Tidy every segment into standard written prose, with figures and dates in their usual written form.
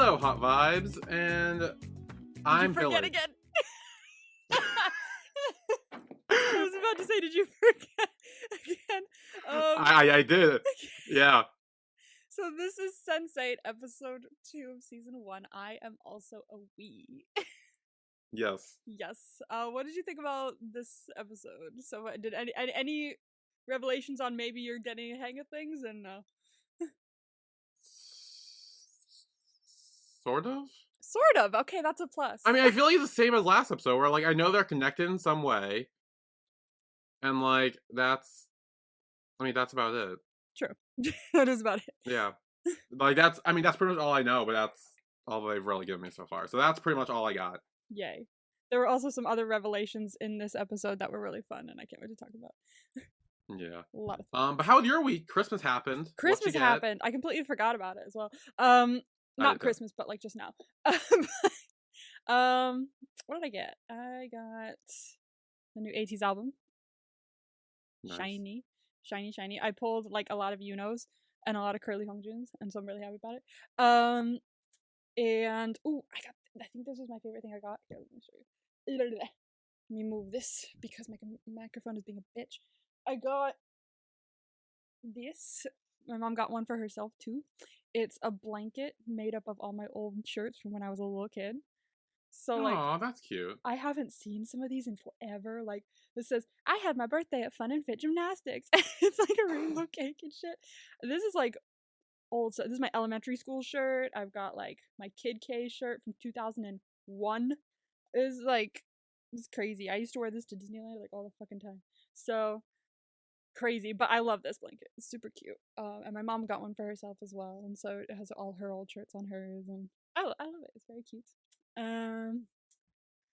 Hello, Hot Vibes, and I'm Did you forget Billy. again? I was about to say, did you forget again? I did. Yeah. So this is Sense8, episode 2 of season 1. I am also a wee. Yes. Yes. What did you think about this episode? So, did any revelations on maybe you're getting a hang of things? And Sort of. sort of. Okay, that's a plus. I mean, I feel like it's the same as last episode, where like I know they're connected in some way, and like that's about it. True. That is about it. Yeah. Like that's pretty much all I know, but that's all they've really given me so far. So that's pretty much all I got. Yay. There were also some other revelations in this episode that were really fun, and I can't wait to talk about. Yeah. A lot of fun. But how was your week? Christmas happened. Christmas happened. I completely forgot about it as well. Not Christmas, but like just now. What did I get? I got the new ATEEZ album. Nice. Shiny. I pulled like a lot of Yunos and a lot of Curly Hongjuns, and so I'm really happy about it. And I think this was my favorite thing I got. Here, let me show you. Let me move this because my microphone is being a bitch. I got this. My mom got one for herself too. It's a blanket made up of all my old shirts from when I was a little kid. So like, oh, that's cute. I haven't seen some of these in forever. Like, this says, I had my birthday at Fun and Fit Gymnastics. It's like a rainbow cake and shit. This is like old. So this is my elementary school shirt. I've got like my Kid K shirt from 2001. It's like, it's crazy. I used to wear this to Disneyland like all the fucking time. So crazy, but I love this blanket. It's super cute. And my mom got one for herself as well, and so it has all her old shirts on hers, and I love it. It's very cute. I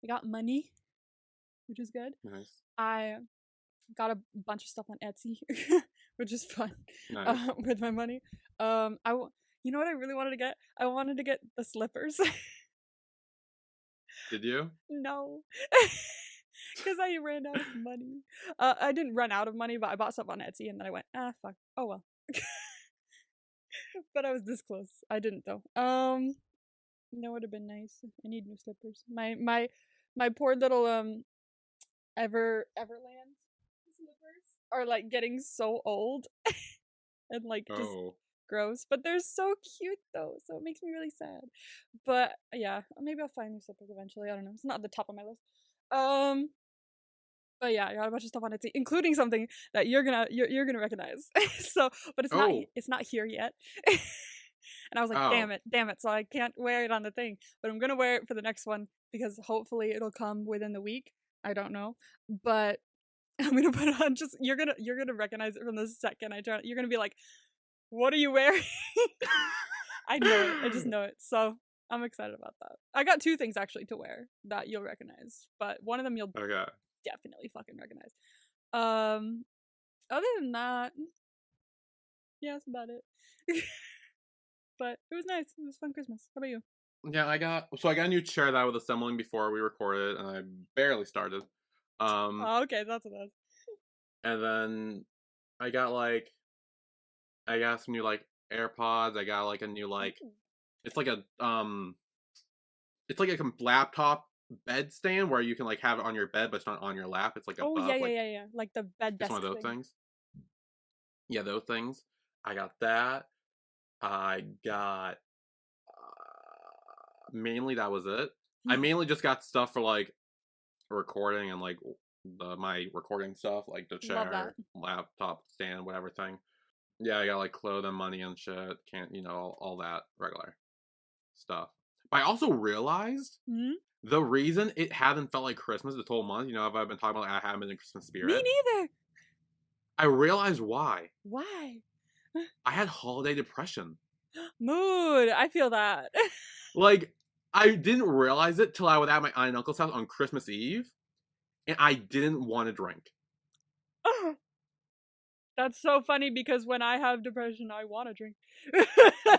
got money, which is good. Nice. I got a bunch of stuff on Etsy, which is fun. Nice. With my money. You know what I really wanted to get? I wanted to get the slippers. Did you? No. Because I ran out of money. I didn't run out of money, but I bought stuff on Etsy, and then I went, fuck. Oh, well. But I was this close. I didn't, though. That would have been nice. I need new slippers. My poor little, Everland slippers are, like, getting so old. And, like, just gross. But they're so cute, though, so it makes me really sad. But, yeah, maybe I'll find new slippers eventually. I don't know. It's not at the top of my list. But yeah, I got a bunch of stuff on Etsy, including something that you're gonna recognize. So, but it's not here yet. And I was like, damn it. So I can't wear it on the thing, but I'm gonna wear it for the next one because hopefully it'll come within the week. I don't know, but I'm gonna put it on. Just you're gonna recognize it from the second I turn. You're gonna be like, what are you wearing? I know it. I just know it. So I'm excited about that. I got 2 things actually to wear that you'll recognize, but one of them you'll definitely fucking recognize. Other than that, yeah, that's about it. But it was nice. It was a fun Christmas. How about you? Yeah, I got a new chair that I was assembling before we recorded, and I barely started. Okay, that's what that is. And then I got some new like AirPods. I got like a new like it's like a laptop bed stand where you can like have it on your bed, but it's not on your lap. It's like a yeah. Like the bed desk. It's one of those things. Yeah, those things. I got that. I got mainly that was it. I mainly just got stuff for like recording and like my recording stuff, like the chair, laptop stand, whatever thing. Yeah, I got like clothing, money and shit. All that regular stuff. But I also realized the reason it hasn't felt like Christmas this whole month, I've been talking about like, I haven't been in Christmas spirit. Me neither. I realized why. Why? I had holiday depression. Mood. I feel that. Like, I didn't realize it till I was at my aunt and uncle's house on Christmas Eve, and I didn't want to drink. That's so funny because when I have depression, I want to drink.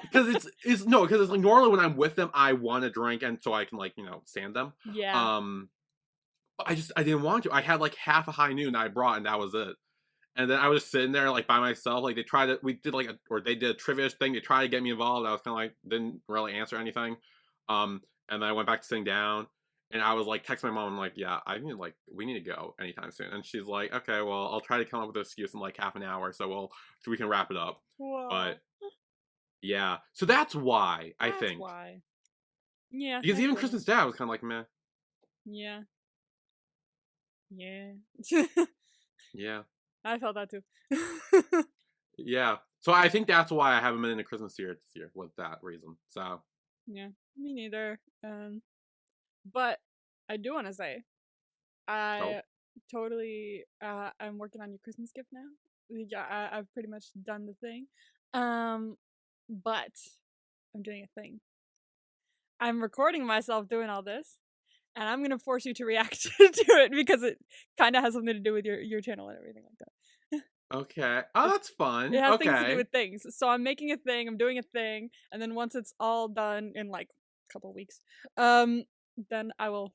Because it's like normally when I'm with them, I want to drink, and so I can like stand them. Yeah. But I didn't want to. I had like half a high noon I brought, and that was it. And then I was sitting there like by myself. Like they did a trivia thing. They tried to get me involved. I was kind of like didn't really answer anything. And then I went back to sitting down, and I was like texting my mom. I'm like, yeah, we need to go anytime soon. And she's like, okay, well, I'll try to come up with an excuse in like half an hour, so we can wrap it up. Whoa. But yeah, so that's why I think. Why. Yeah. Because even Christmas Day, I was kind of like, meh. Yeah. Yeah. Yeah. I felt that too. Yeah. So I think that's why I haven't been in a Christmas spirit this year, was that reason. So. Yeah, me neither. But I do want to say, I totally, I'm working on your Christmas gift now. Yeah, I've pretty much done the thing. But I'm doing a thing. I'm recording myself doing all this, and I'm gonna force you to react to it because it kind of has something to do with your channel and everything like that. Okay. Oh, that's fun. It has things to do with things. So I'm making a thing, I'm doing a thing, and then once it's all done in like a couple weeks, then I will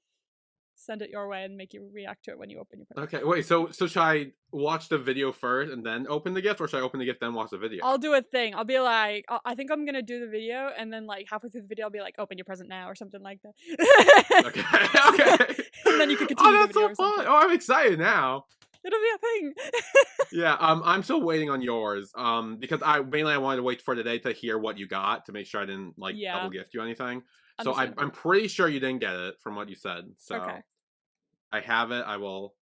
send it your way and make you react to it when you open your present. Okay, wait, so should I watch the video first and then open the gift, or should I open the gift then watch the video? I'll do a thing. I'll be like, I think I'm gonna do the video, and then like halfway through the video, I'll be like, open your present now, or something like that. Okay. And then you can continue the video. Oh, that's so fun! Oh, I'm excited now. It'll be a thing. Yeah, I'm still waiting on yours. Because I wanted to wait for today to hear what you got to make sure I didn't like double gift you anything. So I'm pretty sure you didn't get it from what you said. So okay. I have it. I will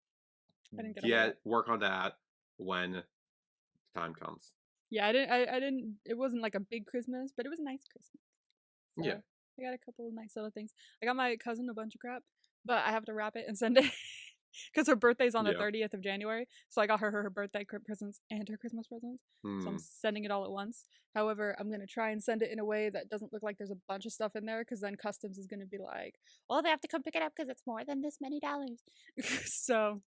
work on that when time comes. Yeah, I didn't. It wasn't like a big Christmas, but it was a nice Christmas. So yeah, I got a couple of nice little things. I got my cousin a bunch of crap, but I have to wrap it and send it. Because her birthday's on the 30th of January, so I got her birthday presents and her Christmas presents. So I'm sending it all at once. However, I'm gonna try and send it in a way that doesn't look like there's a bunch of stuff in there, because then customs is gonna be like, well, they have to come pick it up because it's more than this many dollars. So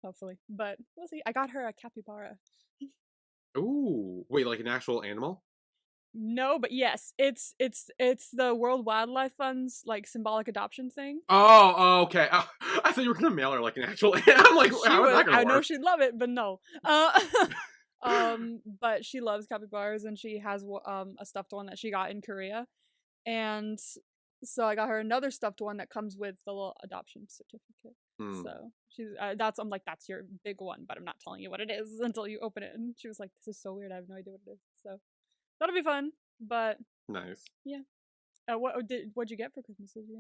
hopefully, but we'll see. I got her a capybara. Ooh, wait, like an actual animal? No, but yes, it's the World Wildlife Fund's like symbolic adoption thing. Oh, okay. I thought you were gonna mail her like an actual. I'm like, how is that gonna work? I know she'd love it, but no. But she loves capybaras, and she has a stuffed one that she got in Korea, and so I got her another stuffed one that comes with the little adoption certificate. So she's I'm like, that's your big one, but I'm not telling you what it is until you open it. And she was like, this is so weird. I have no idea what it is. So. That'll be fun, but nice. Yeah. What'd you get for Christmas? Did you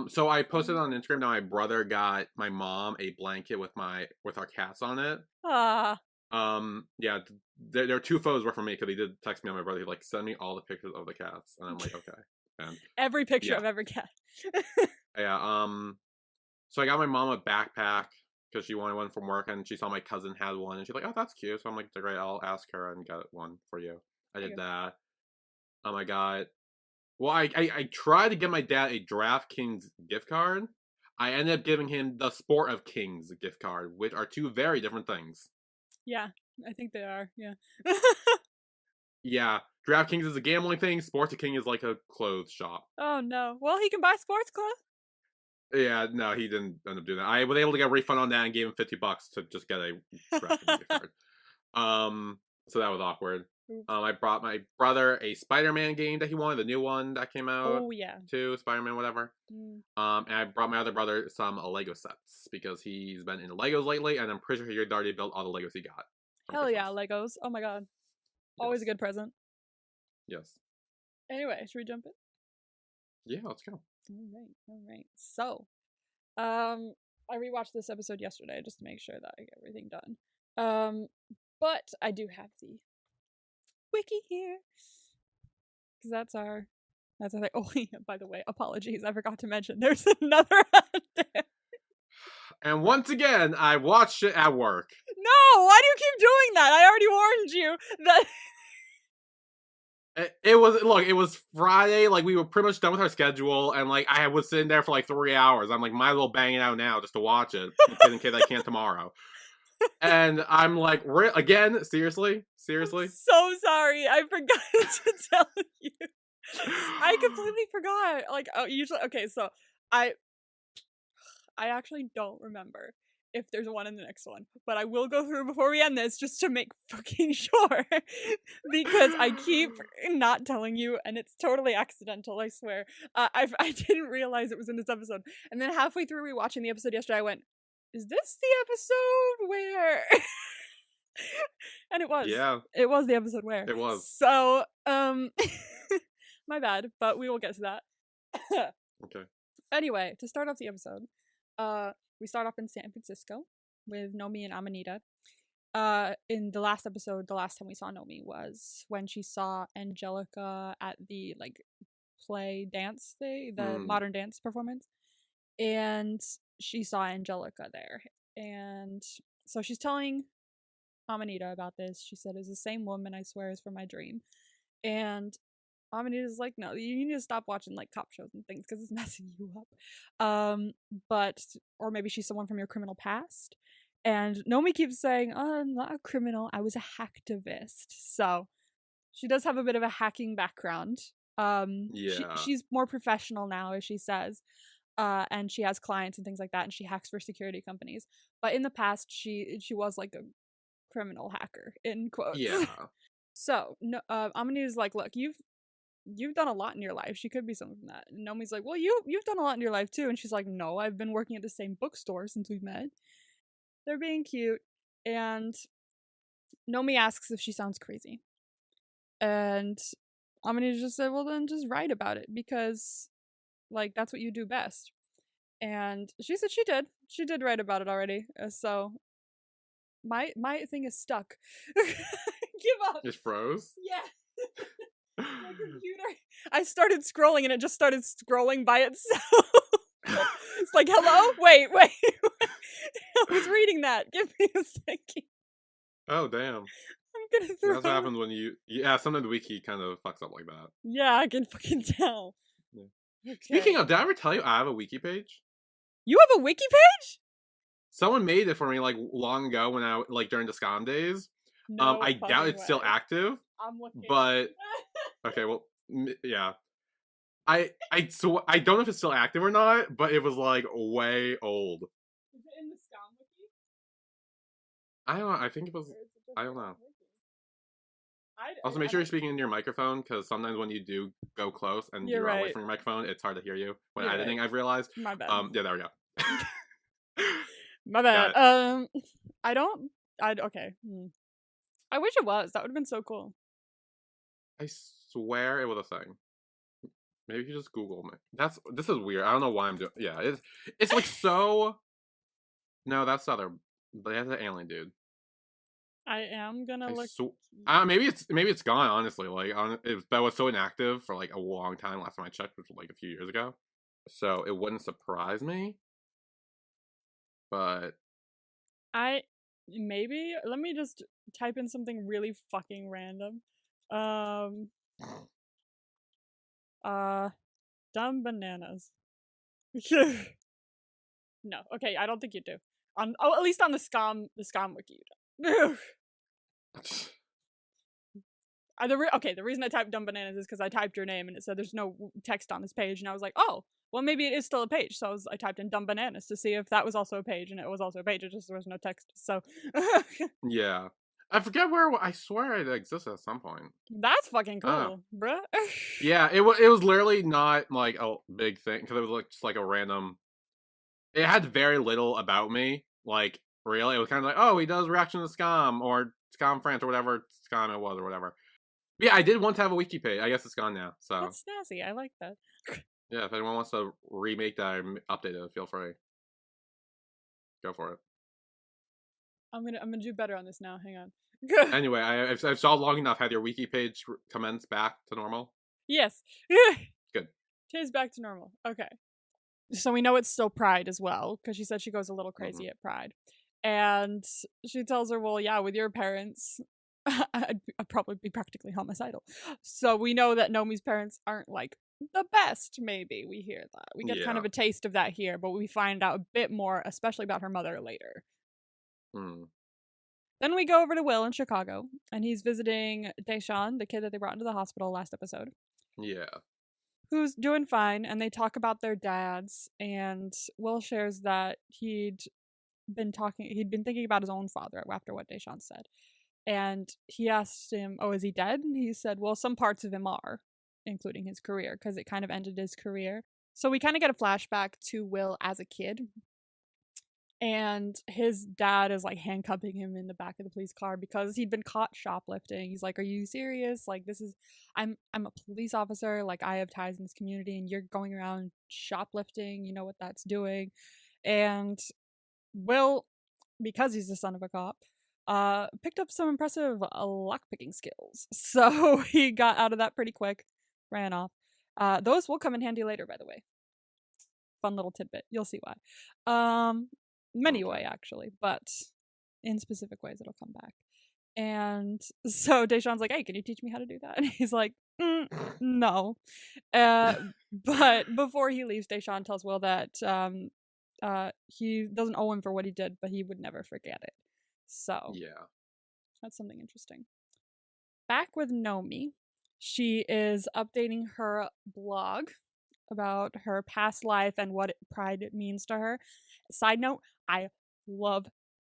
so I posted on Instagram. Now my brother got my mom a blanket with our cats on it. Ah. Yeah, there are 2 photos were from me because he did text me on my brother. He like send me all the pictures of the cats, and I'm like, okay. And, every picture of every cat. Yeah. So I got my mom a backpack because she wanted one from work, and she saw my cousin had one, and she's like, oh, that's cute. So I'm like, great, I'll ask her and get one for you. I did that. I tried to get my dad a DraftKings gift card. I ended up giving him the Sport of Kings gift card, which are 2 very different things. Yeah, I think they are, yeah. Yeah, DraftKings is a gambling thing, Sports of King is like a clothes shop. Oh no, well, he can buy sports clothes? Yeah, no, he didn't end up doing that. I was able to get a refund on that and gave him $50 to just get a DraftKings gift card. So that was awkward. I brought my brother a Spider-Man game that he wanted, the new one that came out. Oh yeah. Too, Spider-Man, whatever. And I brought my other brother some Lego sets because he's been into Legos lately, and I'm pretty sure he already built all the Legos he got. Hell yeah, Legos! Oh my god, always a good present. Yes. Anyway, should we jump in? Yeah, let's go. All right. So, I rewatched this episode yesterday just to make sure that I get everything done. But I do have the wiki here, because that's our thing. Oh yeah, by the way, apologies, I forgot to mention there's another there. And once again, I watched it at work. No, why do you keep doing that? I already warned you that. It was Friday, like we were pretty much done with our schedule, and like I was sitting there for like 3 hours. I'm like, might as well bang it out now just to watch it, in case I can't tomorrow. And I'm like, again, seriously? I'm so sorry, I forgot to tell you. I completely forgot. Like, usually, okay, so I actually don't remember if there's one in the next one. But I will go through before we end this just to make fucking sure. Because I keep not telling you, and it's totally accidental, I swear. I didn't realize it was in this episode. And then halfway through rewatching the episode yesterday, I went, is this the episode where... And it was. Yeah. It was the episode where. It was. So, my bad, but we will get to that. Okay. Anyway, to start off the episode, we start off in San Francisco with Nomi and Amanita. In the last episode, the last time we saw Nomi was when she saw Angelica at the play dance thing, the modern dance performance, and she saw Angelica there, and so she's telling Amanita about this. She said, "It's the same woman, I swear, is from my dream," and Amanita's like, no, you need to stop watching cop shows and things because it's messing you up. Or maybe she's someone from your criminal past. And Nomi keeps saying, oh, I'm not a criminal, I was a hacktivist. So she does have a bit of a hacking background. She's more professional now, as she says. And she has clients and things like that, and she hacks for security companies. But in the past, she was a criminal hacker, in quotes. Yeah. So Amanita's like, look, you've done a lot in your life. She could be something from that. And Nomi's like, well, you've done a lot in your life too. And she's like, no, I've been working at the same bookstore since we've met. They're being cute. And Nomi asks if she sounds crazy. And Amanita just said, well, then just write about it because, that's what you do best. And she said she did. She did write about it already. So my thing is stuck. Give up. Just froze? Yeah. My computer. I started scrolling and it just started scrolling by itself. It's like, hello? Wait. I was reading that. Give me a second. Oh, damn. I'm gonna throw. That's what happens when sometimes the wiki kind of fucks up like that. Yeah, I can fucking tell. Yeah. Okay. Speaking of, did I ever tell you I have a wiki page? You have a wiki page? Someone made it for me long ago when I during the SCOM days. No I doubt it's still active. I'm looking. But okay, well, yeah. I don't know if it's still active or not, but it was way old. Is it in the SCOM wiki? I don't know. I think it was. I don't know. Also, make sure you're speaking into your microphone because sometimes when you do go close and you're away from your microphone, it's hard to hear you when editing. I've realized. My bad. Yeah, there we go. My bad. Okay. I wish it was. That would have been so cool. I swear it was a thing. Maybe you just Google me. This is weird. I don't know why I'm doing. Yeah, it's so. No, that's the other. But that's an alien dude. I am gonna look. Maybe it's gone. Honestly, that was so inactive for a long time. Last time I checked, which was a few years ago. So it wouldn't surprise me. But maybe let me just type in something really fucking random. Dumb bananas. No, okay, I don't think you do. At least on the SCOM wiki you don't. The reason I typed dumb bananas is because I typed your name and it said there's no text on this page, and I was like, oh, well, maybe it is still a page. So I typed in dumb bananas to see if that was also a page, and it was also a page. It just there was no text. So yeah, I forget where. I swear it existed at some point. That's fucking cool, bruh. Yeah, it was literally not a big thing because it was just a random. It had very little about me. Really, it was kind of oh, he does reaction to SCOM or SCOM France or whatever SCOM it was or whatever. Yeah, I did want to have a wiki page. I guess it's gone now. So that's snazzy. I like that. Yeah, if anyone wants to remake that or update it, feel free. Go for it. I'm gonna do better on this now. Hang on. Anyway, I've stalled long enough. Had your wiki page commence back to normal? Yes. Good. Tis back to normal. Okay. So we know it's still Pride as well, because she said she goes a little crazy at Pride. And she tells her, well, yeah, with your parents, I'd probably be practically homicidal. So we know that Nomi's parents aren't the best, maybe. We hear that. We get kind of a taste of that here, but we find out a bit more, especially about her mother later. Then we go over to Will in Chicago, and he's visiting Deshawn, the kid that they brought into the hospital last episode. Yeah. Who's doing fine, and they talk about their dads, and Will shares that he'd he'd been thinking about his own father after what Deshawn said. And he asked him, oh, is he dead? And he said, well, some parts of him are, including his career, because it kind of ended his career. So we kind of get a flashback to Will as a kid. And his dad is like handcuffing him in the back of the police car because he'd been caught shoplifting. He's like, are you serious? Like, I'm a police officer. Like, I have ties in this community and you're going around shoplifting. You know what that's doing. And Will, because he's the son of a cop, picked up some impressive lockpicking skills. So he got out of that pretty quick, ran off. Those will come in handy later, by the way. Fun little tidbit. You'll see why. Many way, actually, but in specific ways it'll come back. And so Deshawn's like, hey, can you teach me how to do that? And he's like, no. But before he leaves, Deshawn tells Will that he doesn't owe him for what he did, but he would never forget it. So yeah, that's something interesting. Back with Nomi, she is updating her blog about her past life and what pride means to her. Side note, I love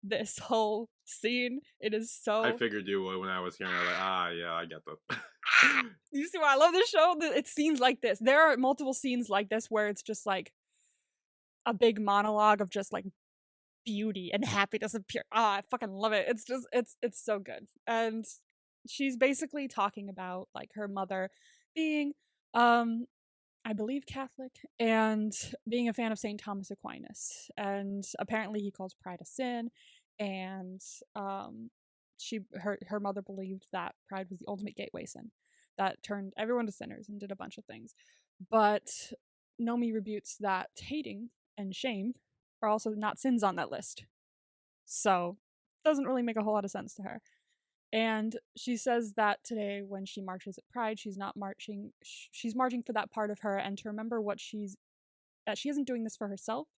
this whole scene. It is so... I figured you would when I was hearing it. Like, yeah, I get that. You see why I love this show? It's scenes like this. There are multiple scenes like this where it's just like a big monologue of just like beauty and happiness and pure. I fucking love it. It's just, it's so good. And she's basically talking about like her mother being, I believe Catholic, and being a fan of St. Thomas Aquinas. And apparently he calls pride a sin, and her mother believed that pride was the ultimate gateway sin that turned everyone to sinners and did a bunch of things. But Nomi rebutes that hating and shame are also not sins on that list. So doesn't really make a whole lot of sense to her. And she says that today when she marches at Pride, she's not marching, she's marching for that part of her and to remember that she isn't doing this for herself,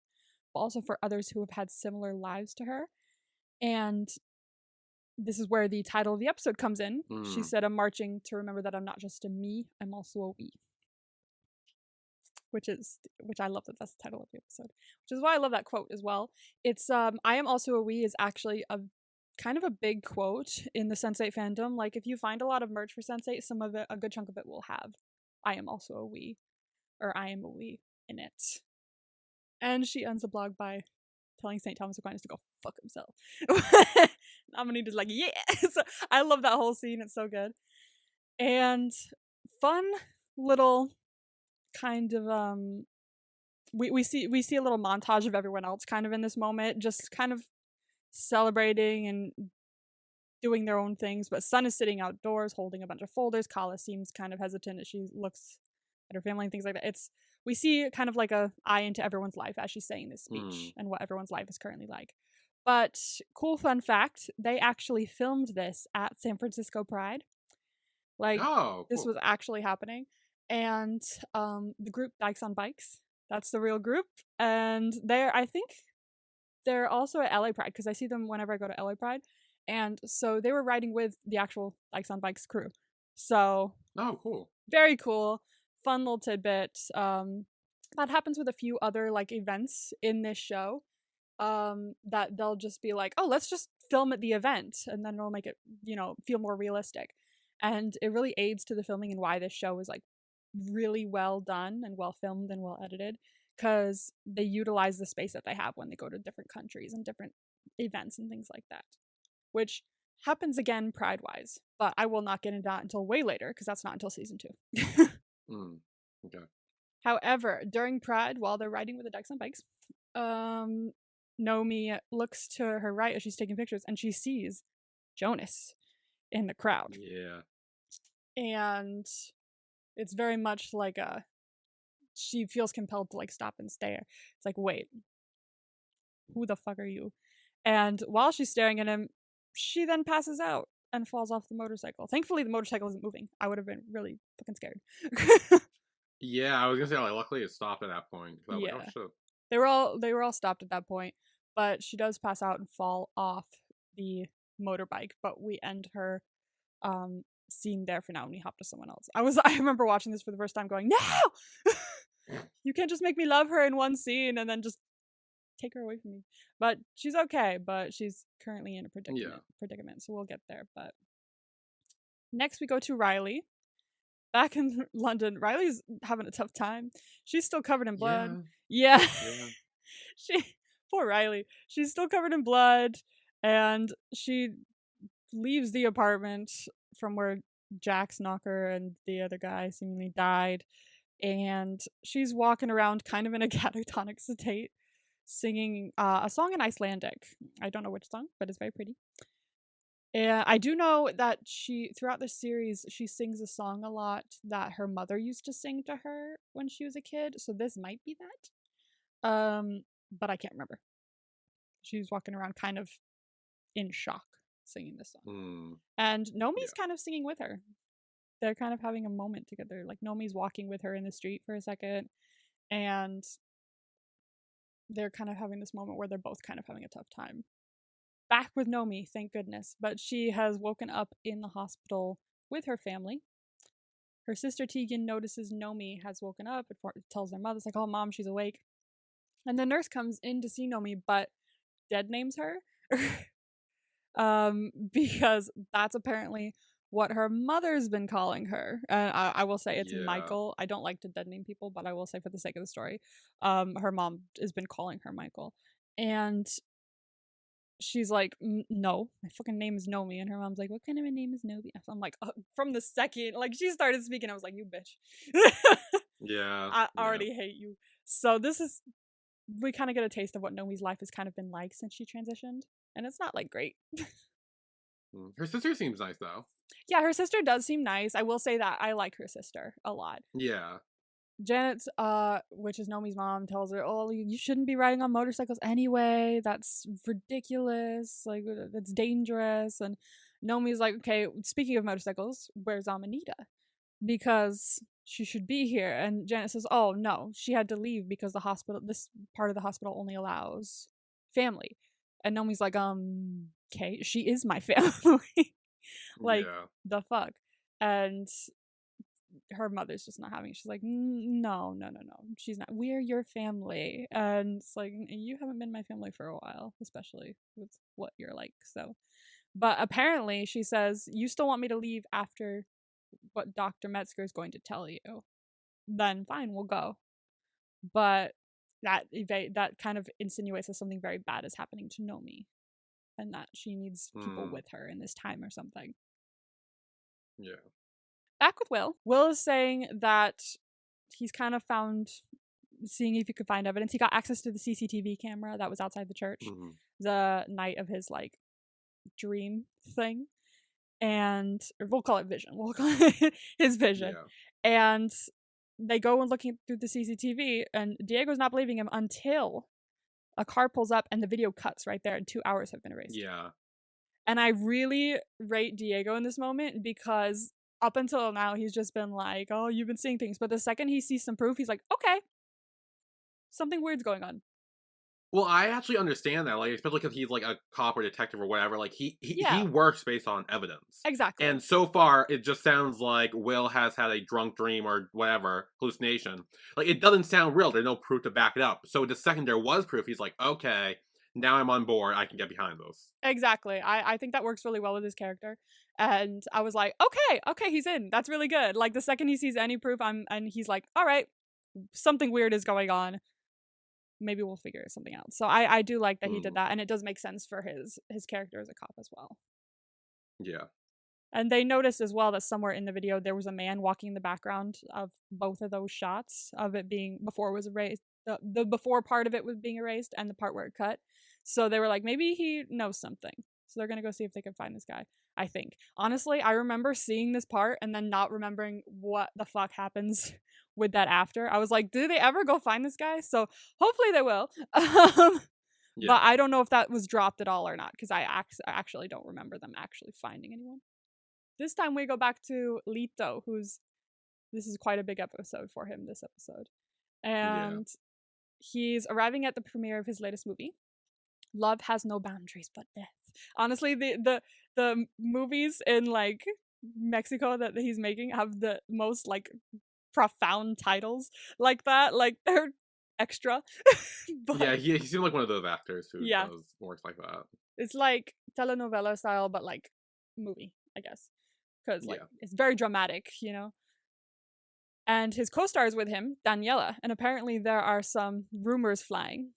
but also for others who have had similar lives to her. And this is where the title of the episode comes in. She said, I'm marching to remember that I'm not just a me, I'm also a we. Which I love that that's the title of the episode. Which is why I love that quote as well. It's, I am also a we is actually a kind of a big quote in the Sense8 fandom. Like, if you find a lot of merch for Sense8, some of it, a good chunk of it will have I am also a we, or I am a we in it. And she ends the blog by telling St. Thomas Aquinas to go fuck himself. Nominated like, yeah! So I love that whole scene, it's so good. And fun little kind of, we see a little montage of everyone else kind of in this moment, just kind of celebrating and doing their own things, but Sun is sitting outdoors holding a bunch of folders. Kala seems kind of hesitant as she looks at her family and things like that. We see kind of like a eye into everyone's life as she's saying this speech and what everyone's life is currently like. But cool fun fact, they actually filmed this at San Francisco Pride. Like, cool. This was actually happening. And the group Dykes on Bikes, that's the real group. And I think they're also at LA Pride, because I see them whenever I go to LA Pride. And so they were riding with the actual Dykes on Bikes crew. So, cool. Very cool. Fun little tidbit. That happens with a few other like events in this show. That they'll just be like, oh, let's just film at the event, and then it'll make it, feel more realistic. And it really aids to the filming and why this show is like really well done and well filmed and well edited, because they utilize the space that they have when they go to different countries and different events and things like that, which happens again Pride-wise, but I will not get into that until way later, because that's not until season 2. Okay. However, during Pride, while they're riding with the Dykes on Bikes, Nomi looks to her right as she's taking pictures, and she sees Jonas in the crowd. Yeah. And it's very much like she feels compelled to like stop and stare. It's like, wait, who the fuck are you? And while she's staring at him, she then passes out and falls off the motorcycle. Thankfully, the motorcycle isn't moving. I would have been really fucking scared. Yeah, I was gonna say, like, luckily it stopped at that point. Yeah. Like, oh, shit. They were all stopped at that point, but she does pass out and fall off the motorbike. But we end her scene there for now, and we hop to someone else. I remember watching this for the first time, going, no, you can't just make me love her in one scene and then just take her away from me. But she's okay, but she's currently in a predicament, so we'll get there. But next we go to Riley. Back in London, Riley's having a tough time. She's still covered in blood. Yeah. Poor Riley. She's still covered in blood, and she leaves the apartment from where Jax Knocker and the other guy seemingly died, and she's walking around kind of in a catatonic state, singing a song in Icelandic. I don't know which song, but it's very pretty. And I do know that throughout the series, she sings a song a lot that her mother used to sing to her when she was a kid. So this might be that. But I can't remember. She's walking around kind of in shock singing this song. And Nomi's kind of singing with her. They're kind of having a moment together. Like Nomi's walking with her in the street for a second. And they're kind of having this moment where they're both kind of having a tough time. Back with Nomi, thank goodness. But she has woken up in the hospital with her family. Her sister Tegan notices Nomi has woken up and tells her mother, it's like, oh, Mom, she's awake. And the nurse comes in to see Nomi, but dead names her. Because that's apparently what her mother's been calling her. And I will say it's Michael. I don't like to dead name people, but I will say for the sake of the story, her mom has been calling her Michael. And she's like, no, my fucking name is Nomi. And her mom's like, what kind of a name is Nomi? So I'm like, from the second, like, she started speaking, I was like, you bitch. I already hate you. So we kind of get a taste of what Nomi's life has kind of been like since she transitioned. And it's not, like, great. Her sister seems nice, though. Yeah, her sister does seem nice. I will say that I like her sister a lot. Yeah. Janet's, which is Nomi's mom, tells her, oh, you shouldn't be riding on motorcycles anyway. That's ridiculous. Like, that's dangerous. And Nomi's like, okay, speaking of motorcycles, where's Amanita? Because she should be here. And Janet says, oh, no, she had to leave because this part of the hospital only allows family. And Nomi's like, okay, she is my family. Like, the fuck? And her mother's just not having it. She's like, no, she's not. We're your family. And it's like, you haven't been my family for a while, especially with what you're like. So, but apparently she says, you still want me to leave after what Dr. Metzger is going to tell you, then fine, we'll go. But that kind of insinuates that something very bad is happening to Nomi, and that she needs people with her in this time or something. Yeah. Back with Will. Will is saying that he's kind of seeing if he could find evidence. He got access to the CCTV camera that was outside the church the night of his, like, dream thing. And we'll call it vision. We'll call it his vision. Yeah. And they go and looking through the CCTV, and Diego's not believing him until a car pulls up and the video cuts right there, and 2 hours have been erased. Yeah. And I really rate Diego in this moment because up until now, he's just been like, oh, you've been seeing things. But the second he sees some proof, he's like, okay, something weird's going on. Well, I actually understand that, like, especially because he's like a cop or detective or whatever. Like, he works based on evidence. Exactly. And so far, it just sounds like Will has had a drunk dream or whatever, hallucination. Like, it doesn't sound real. There's no proof to back it up. So the second there was proof, he's like, okay, now I'm on board. I can get behind this. Exactly. I think that works really well with his character. And I was like, okay, he's in. That's really good. Like, the second he sees any proof, and he's like, all right, something weird is going on. Maybe we'll figure something out. So I do like that he did that, and it does make sense for his character as a cop as well. Yeah. And they noticed as well that somewhere in the video there was a man walking in the background of both of those shots of it being before it was erased. The before part of it was being erased and the part where it cut. So they were like, maybe he knows something. So they're going to go see if they can find this guy, I think. Honestly, I remember seeing this part and then not remembering what the fuck happens with that after. I was like, do they ever go find this guy? So hopefully they will. But I don't know if that was dropped at all or not, because I actually don't remember them actually finding anyone. This time we go back to Lito, this is quite a big episode for him, this episode. And he's arriving at the premiere of his latest movie. Love has no boundaries but death. Honestly, the movies in, like, Mexico that he's making have the most, like, profound titles like that. Like, they're extra. But, yeah, he seemed like one of those actors who does works like that. It's like telenovela style, but like movie, I guess, because like it's very dramatic, you know. And his co-star is with him, Daniela, and apparently there are some rumors flying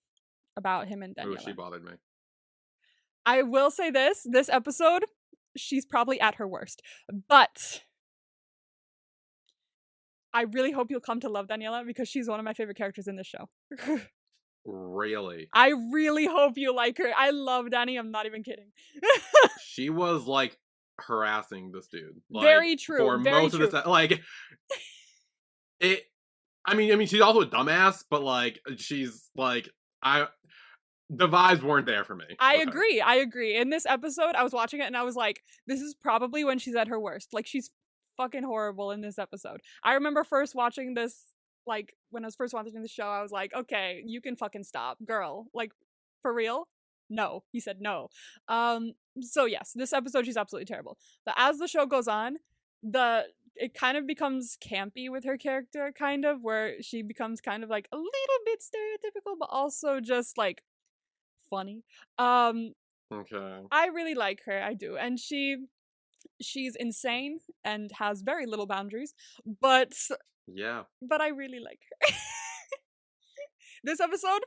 about him and Daniela. Oh, she bothered me. I will say this episode, she's probably at her worst, but I really hope you'll come to love Daniela because she's one of my favorite characters in this show. Really? I really hope you like her. I love Dani. I'm not even kidding. She was like harassing this dude. Like, very true. For very most true. of this, like it. I mean, she's also a dumbass, but like she's like the vibes weren't there for me. I agree. In this episode, I was watching it and I was like, this is probably when she's at her worst. Like she's fucking horrible in this episode. I remember first watching this. Like, when I was first watching the show, I was like, okay, you can fucking stop, girl. Like, for real? No. He said no. So yes, this episode, she's absolutely terrible. But as the show goes on, it kind of becomes campy with her character, kind of, where she becomes kind of like a little bit stereotypical, but also just like funny. Okay. I really like her, I do. And she's insane and has very little boundaries, but yeah. But I really like her. This episode,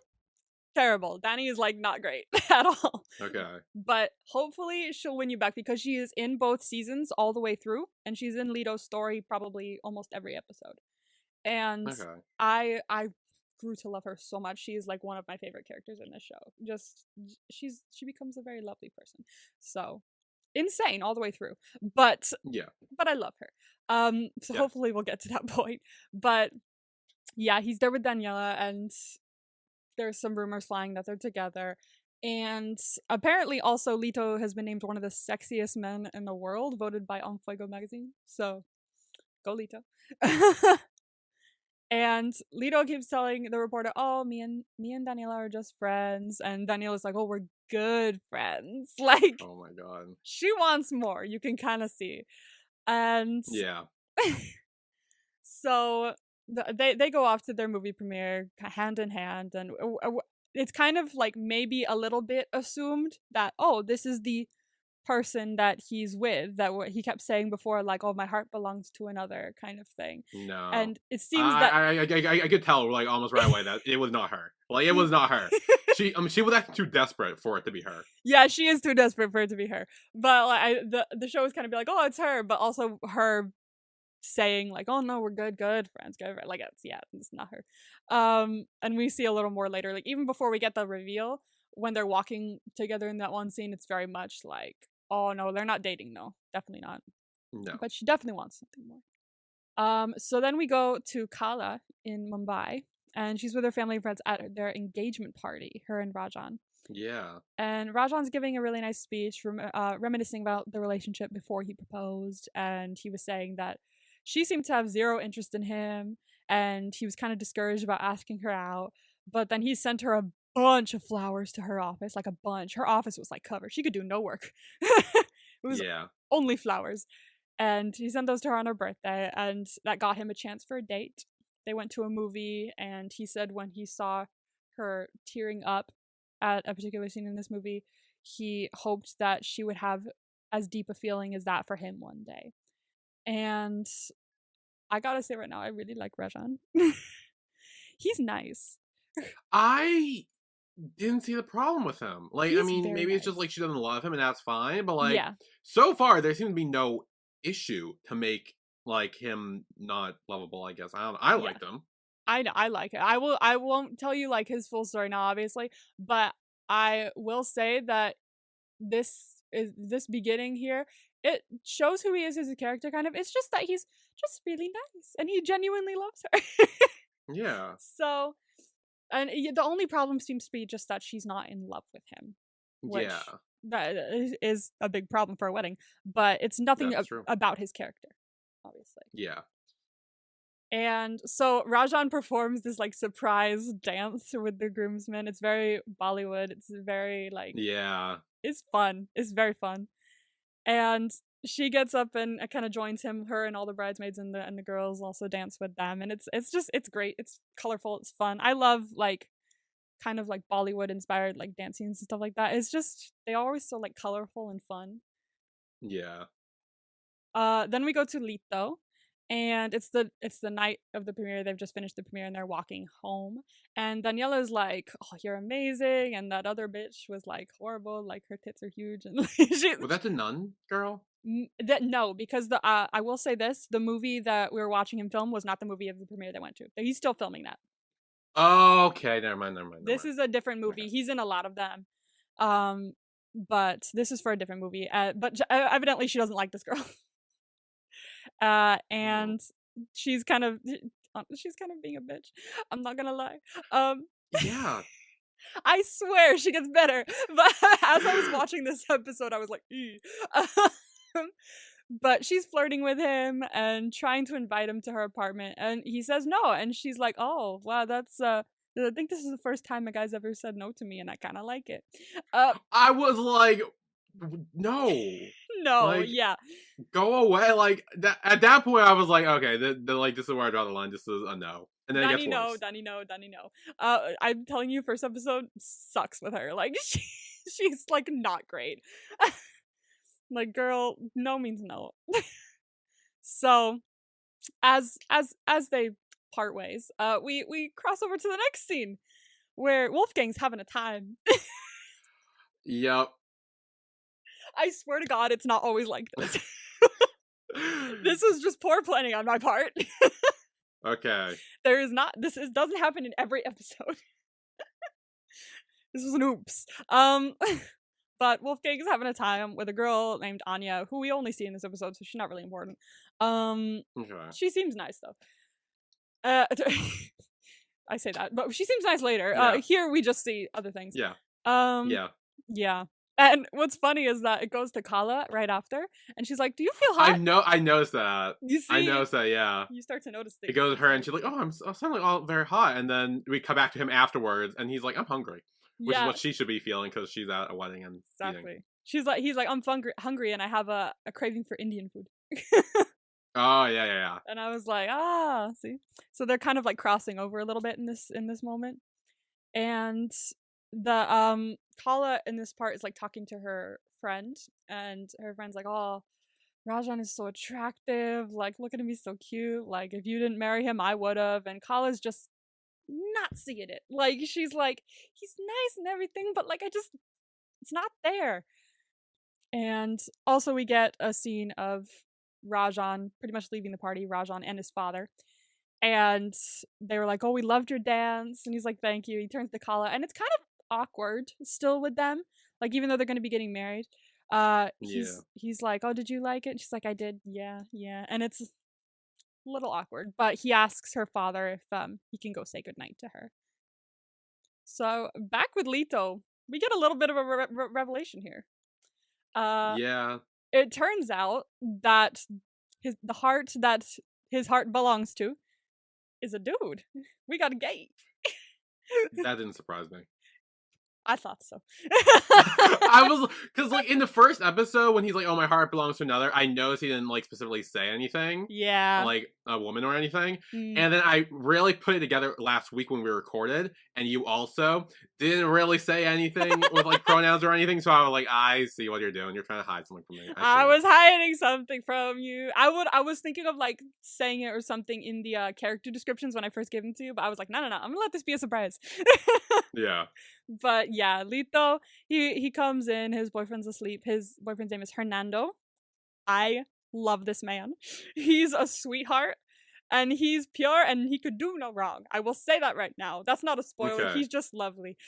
terrible. Dani is like not great at all. Okay. But hopefully she'll win you back because she is in both seasons all the way through, and she's in Lito's story probably almost every episode. And I grew to love her so much. She is like one of my favorite characters in this show. Just she becomes a very lovely person. So insane all the way through. But I love her. So hopefully we'll get to that point. But yeah, he's there with Daniela and there's some rumors flying that they're together. And apparently also Lito has been named one of the sexiest men in the world, voted by On Fuego magazine. So go Lito. And Lito keeps telling the reporter, oh, me and Daniela are just friends. And Daniela's like, oh, we're good friends. Like, oh my god, she wants more. You can kind of see. And so they go off to their movie premiere hand in hand, and it's kind of like maybe a little bit assumed that, oh, this is the person that he's with, that what he kept saying before, like, oh, my heart belongs to another kind of thing. No. And it seems that I could tell like almost right away that it was not her. Like it was not her. She was acting too desperate for it to be her. Yeah, she is too desperate for it to be her. But like the show is kind of be like, oh, it's her, but also her saying like, oh no, we're good friends, like it's not her. And we see a little more later, like even before we get the reveal, when they're walking together in that one scene, it's very much like, oh no, they're not dating, no, definitely not. No. But she definitely wants something more. So then we go to Kala in Mumbai, and she's with her family and friends at their engagement party, her and Rajan. Yeah. And Rajan's giving a really nice speech, reminiscing about the relationship before he proposed, and he was saying that she seemed to have zero interest in him, and he was kind of discouraged about asking her out, but then he sent her a bunch of flowers to her office, like a bunch. Her office was like covered. She could do no work. It was only flowers. And he sent those to her on her birthday, and that got him a chance for a date. They went to a movie, and he said when he saw her tearing up at a particular scene in this movie, he hoped that she would have as deep a feeling as that for him one day. And I gotta say right now, I really like Rajan. He's nice. I didn't see the problem with him. Like, I mean, maybe it's just like she doesn't love him and that's fine, but like, so far there seems to be no issue to make like him not lovable, I guess. I don't know. I liked him. I like it. I won't tell you like his full story now, obviously, but I will say that this beginning here, it shows who he is as a character, kind of. It's just that he's just really nice and he genuinely loves her. Yeah. So, and the only problem seems to be just that she's not in love with him. Which that is a big problem for a wedding, but it's nothing about his character, obviously. Yeah. And so Rajan performs this like surprise dance with the groomsmen. It's very Bollywood. It's very like, it's fun. It's very fun. And she gets up and kind of joins him. Her and all the bridesmaids and the girls also dance with them, and it's great. It's colorful. It's fun. I love like kind of like Bollywood inspired like dance scenes and stuff like that. It's just they always so like colorful and fun. Yeah. Then we go to Lito, and it's the night of the premiere. They've just finished the premiere and they're walking home. And Daniela's like, "Oh, you're amazing," and that other bitch was like horrible. Like her tits are huge, and was that the nun girl? No, because I will say this: the movie that we were watching him film was not the movie of the premiere they went to. He's still filming that. Oh, okay, never mind. This is a different movie. Okay. He's in a lot of them. But this is for a different movie. But evidently she doesn't like this girl. And she's kind of being a bitch. I'm not gonna lie. Yeah. I swear she gets better. But as I was watching this episode, I was like, but she's flirting with him and trying to invite him to her apartment, and he says no, and she's like, "Oh, wow, that's I think this is the first time a guy's ever said no to me, and I kind of like it." I was like, no, like, yeah, go away. Like that. At that point, I was like, okay, like this is where I draw the line. This is a no. And then Danny, no. I'm telling you, first episode sucks with her. Like she's like not great. Like, girl, no means no. So, as they part ways, we cross over to the next scene where Wolfgang's having a time. Yep. I swear to God, it's not always like this. This is just poor planning on my part. Okay. This doesn't happen in every episode. This was an oops. But Wolfgang is having a time with a girl named Anya, who we only see in this episode, so she's not really important. Okay. She seems nice though. I say that, but she seems nice later. Yeah. Here we just see other things. Yeah. Yeah. And what's funny is that it goes to Kala right after, and she's like, "Do you feel hot?" I noticed that. You see? I noticed that. Yeah. You start to notice things. It goes to her, and she's like, "Oh, I'm sounding all very hot," and then we come back to him afterwards, and he's like, "I'm hungry." Which is what she should be feeling because she's at a wedding and exactly. Eating. He's like, I'm hungry, and I have a craving for Indian food. Oh yeah. And I was like, see. So they're kind of like crossing over a little bit in this moment, and the Kala in this part is like talking to her friend, and her friend's like, "Oh, Rajan is so attractive. Like, look at him, he's so cute. Like, if you didn't marry him, I would have." And Kala's just not seeing it. Like, she's like, he's nice and everything, but like, it's not there. And also we get a scene of Rajan pretty much leaving the party, Rajan and his father, and they were like, "Oh, we loved your dance," and he's like, "Thank you." He turns to Kala, and it's kind of awkward still with them, like, even though they're going to be getting married. He's like, "Oh, did you like it?" And she's like, "I did, yeah." And it's little awkward, but he asks her father if he can go say goodnight to her. So back with Lito, we get a little bit of a revelation here. Yeah. It turns out that the heart that his heart belongs to is a dude. We got a gay. That didn't surprise me. I thought so. I was, because like in the first episode when he's like, "Oh, my heart belongs to another," I noticed he didn't like specifically say anything. Yeah. Like a woman or anything. And then I really put it together last week when we recorded, and you also didn't really say anything with like pronouns or anything. So I was like, I see what you're doing. You're trying to hide something from me. I was hiding something from you. I was thinking of like saying it or something in the character descriptions when I first gave them to you, but I was like, no, I'm gonna let this be a surprise. Yeah. But yeah, Lito, he comes in, his boyfriend's asleep. His boyfriend's name is Hernando. I love this man. He's a sweetheart, and he's pure, and he could do no wrong. I will say that right now. That's not a spoiler. Okay. He's just lovely.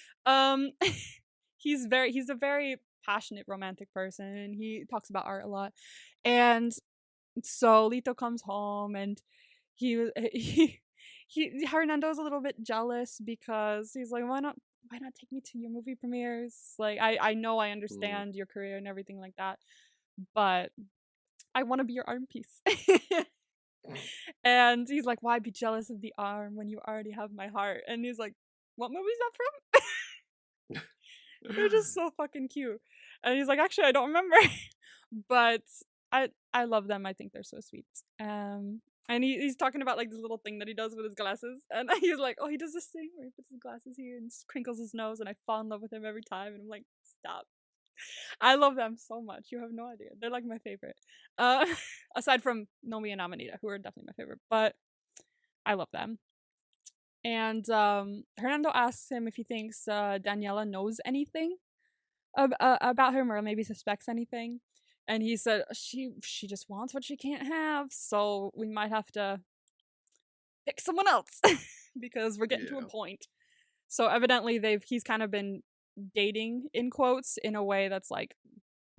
He's a very passionate romantic person. He talks about art a lot. And so Lito comes home, and Hernando's a little bit jealous because he's like, why not take me to your movie premieres? Like, I know I understand your career and everything like that, but I want to be your arm piece. And he's like, why be jealous of the arm when you already have my heart? And he's like, what movie is that from? They're just so fucking cute. And he's like, actually, I don't remember. But I love them. I think they're so sweet. And he's talking about like this little thing that he does with his glasses, and he's like, oh, he does this thing where he puts his glasses here and crinkles his nose, and I fall in love with him every time, and I'm like, stop. I love them so much. You have no idea. They're like my favorite. Aside from Nomi and Amanita, who are definitely my favorite, but I love them. And Hernando asks him if he thinks Daniela knows anything about him, or maybe suspects anything. And he said she just wants what she can't have, so we might have to pick someone else because we're getting to a point. So evidently he's kind of been dating in quotes in a way that's like,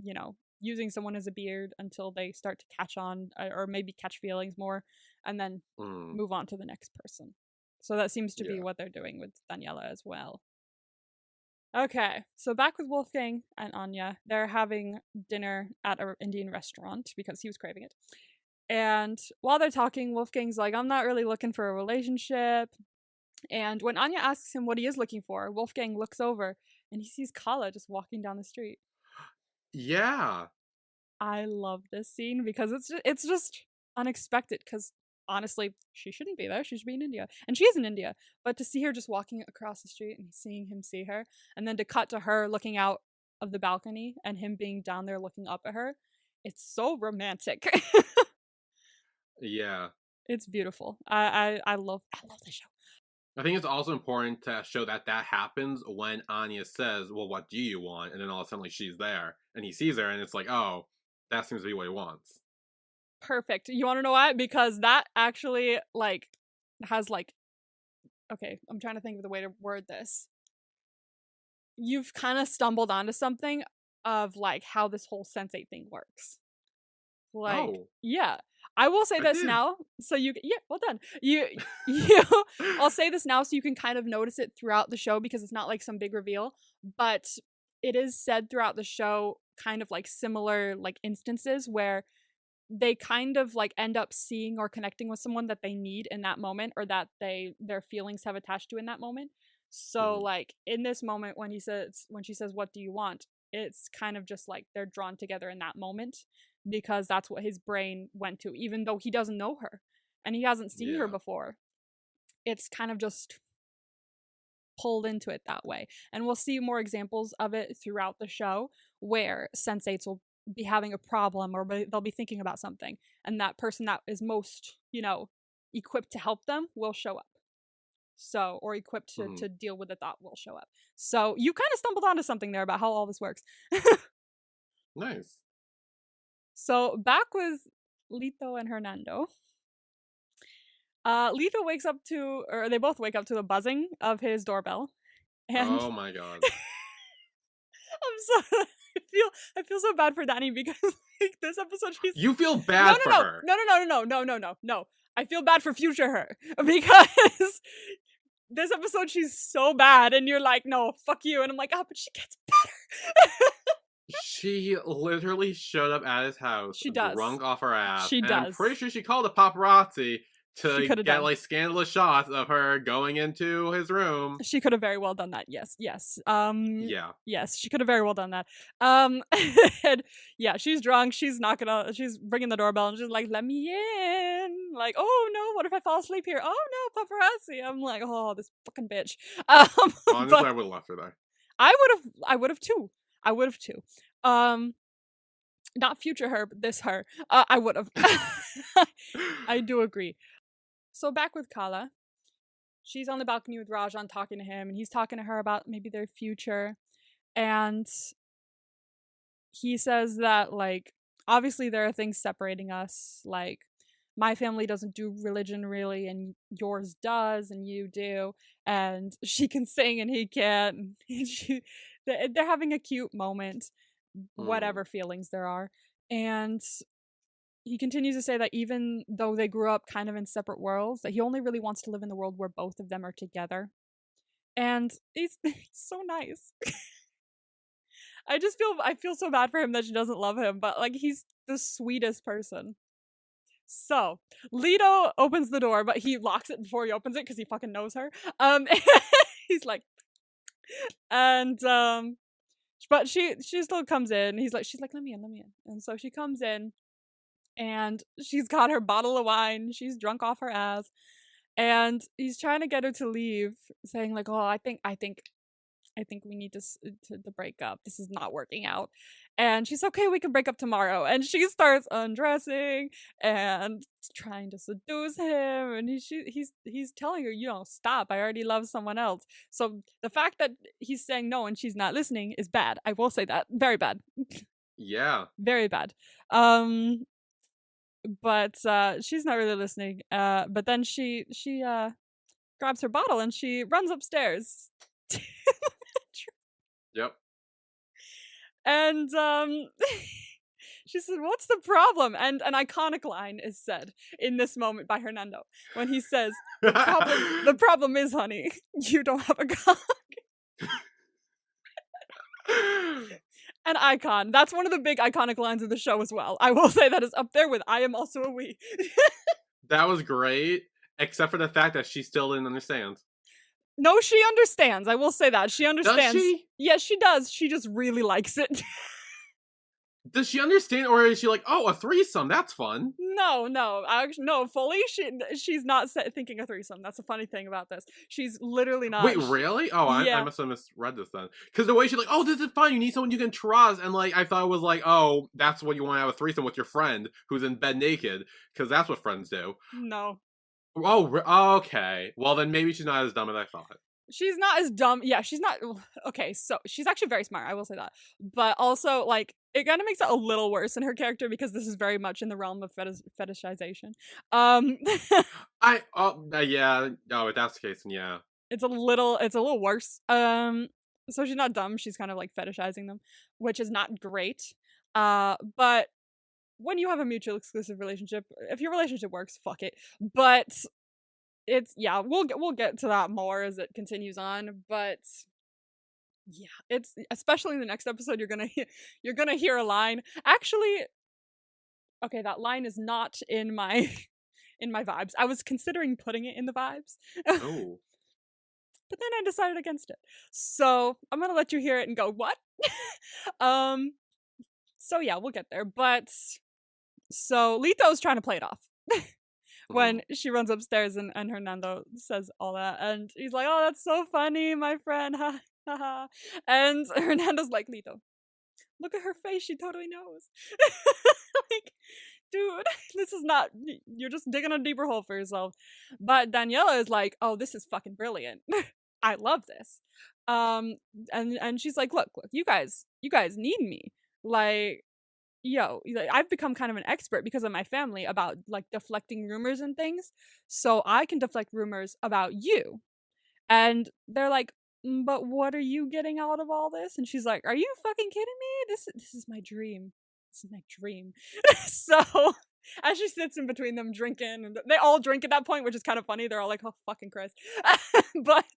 you know, using someone as a beard until they start to catch on or maybe catch feelings more, and then move on to the next person. So that seems to be what they're doing with Daniela as well. Okay, so back with Wolfgang and Anya. They're having dinner at an Indian restaurant because he was craving it. And while they're talking, Wolfgang's like, I'm not really looking for a relationship. And when Anya asks him what he is looking for, Wolfgang looks over and he sees Kala just walking down the street. Yeah. I love this scene because it's just unexpected, because honestly, she shouldn't be there. She should be in India. And she is in India. But to see her just walking across the street and seeing him see her, and then to cut to her looking out of the balcony and him being down there looking up at her, it's so romantic. Yeah. It's beautiful. I love the show. I think it's also important to show that happens when Anya says, well, what do you want? And then all of a sudden, like, she's there and he sees her and it's like, oh, that seems to be what he wants. Perfect. You want to know why? Because that actually, like, has, like, okay, I'm trying to think of the way to word this. You've kind of stumbled onto something of, like, how this whole Sense8 thing works. Like, yeah. I will say this now, so you, well done. I'll say this now so you can kind of notice it throughout the show, because it's not like some big reveal, but it is said throughout the show, kind of like similar, like, instances where they kind of like end up seeing or connecting with someone that they need in that moment, or that their feelings have attached to in that moment. So like in this moment when she says, what do you want? It's kind of just like they're drawn together in that moment, because that's what his brain went to, even though he doesn't know her and he hasn't seen her before. It's kind of just pulled into it that way. And we'll see more examples of it throughout the show where Sense8s will be having a problem, or they'll be thinking about something, and that person that is most, you know, equipped to help them will show up. So, or equipped to deal with the thought will show up. So you kind of stumbled onto something there about how all this works. Nice. So back with Lito and Hernando. Lito wakes up to, or they both wake up to the buzzing of his doorbell. And oh my god. I feel so bad for Danny, because like this episode You feel bad for her. No. I feel bad for future her, because this episode she's so bad and you're like, no, fuck you, and I'm like, oh, but she gets better. She literally showed up at his house, drunk off her ass. She does. I'm pretty sure she called the paparazzi to get like scandalous shots of her going into his room. She could have very well done that. Yes. Yeah. Yes, she could have very well done that. And yeah, she's drunk. She's ringing the doorbell and she's like, "Let me in." Like, "Oh no, what if I fall asleep here? Oh no, paparazzi." I'm like, "Oh, this fucking bitch." Honestly, I would have left her there. I would have too. Not future her, but this her. I would have. I do agree. So back with Kala. She's on the balcony with Rajan talking to him, and he's talking to her about maybe their future. And he says that, like, obviously there are things separating us. Like, my family doesn't do religion really, and yours does, and you do. And she can sing and he can't. And they're having a cute moment, whatever feelings there are. And he continues to say that even though they grew up kind of in separate worlds, that he only really wants to live in the world where both of them are together. And he's so nice. I feel so bad for him that she doesn't love him, but like, he's the sweetest person. So Lito opens the door, but he locks it before he opens it because he fucking knows her. He's like, and but she still comes in. She's like, let me in. And so she comes in, and she's got her bottle of wine. She's drunk off her ass, and he's trying to get her to leave, saying like, "Oh, I think we need to break up. This is not working out." And she's okay, we can break up tomorrow. And she starts undressing and trying to seduce him. And he's telling her, stop. I already love someone else. So the fact that he's saying no and she's not listening is bad. I will say that. Very bad. Yeah. Very bad. But she's not really listening. But then she grabs her bottle and she runs upstairs. Yep. And she said, "What's the problem?" And an iconic line is said in this moment by Hernando when he says, the problem is, honey, you don't have a cock." An icon. That's one of the big iconic lines of the show as well. I will say that is up there with "I am also a we." That was great, except for the fact that she still didn't understand. No, she understands. I will say that. She understands. Does she? Yes, she does. She just really likes it. Does she understand, or is she like, "Oh, a threesome, that's fun"? No, fully, she's not thinking a threesome. That's a funny thing about this. She's literally not. Wait, really? Oh, yeah. I must have misread this then. Because the way she's like, "Oh, this is fun, you need someone you can trust," and like, I thought it was like, "Oh, that's what you want to have a threesome with your friend who's in bed naked," because that's what friends do. No. Oh, okay. Well, then maybe she's not as dumb as I thought. She's not as dumb. Yeah, she's not. Okay, so she's actually very smart. I will say that. But also, like, it kind of makes it a little worse in her character because this is very much in the realm of fetishization. Yeah. Oh, if that's the case, then yeah. It's a little worse. So she's not dumb. She's kind of like fetishizing them, which is not great. But when you have a mutual exclusive relationship, if your relationship works, fuck it. But we'll get to that more as it continues on. But yeah, it's especially in the next episode you're gonna hear a line. Actually, okay, that line is not in my vibes. I was considering putting it in the vibes. Oh. But then I decided against it. So I'm gonna let you hear it and go, what? So yeah, we'll get there. But so Lito's trying to play it off when she runs upstairs and Hernando says all that, and he's like, "Oh, that's so funny, my friend." Ha ha ha. And Hernando's like, "Lito, look at her face, she totally knows." Like, dude, this is not, you're just digging a deeper hole for yourself. But Daniela is like, "Oh, this is fucking brilliant. I love this." And she's like, look, you guys need me. Like, I've become kind of an expert because of my family about like deflecting rumors and things. So I can deflect rumors about you. And they're like, "But what are you getting out of all this?" And she's like, "Are you fucking kidding me? This is my dream. This is my dream." So as she sits in between them drinking, and they all drink at that point, which is kind of funny. They're all like, "Oh, fucking Christ." But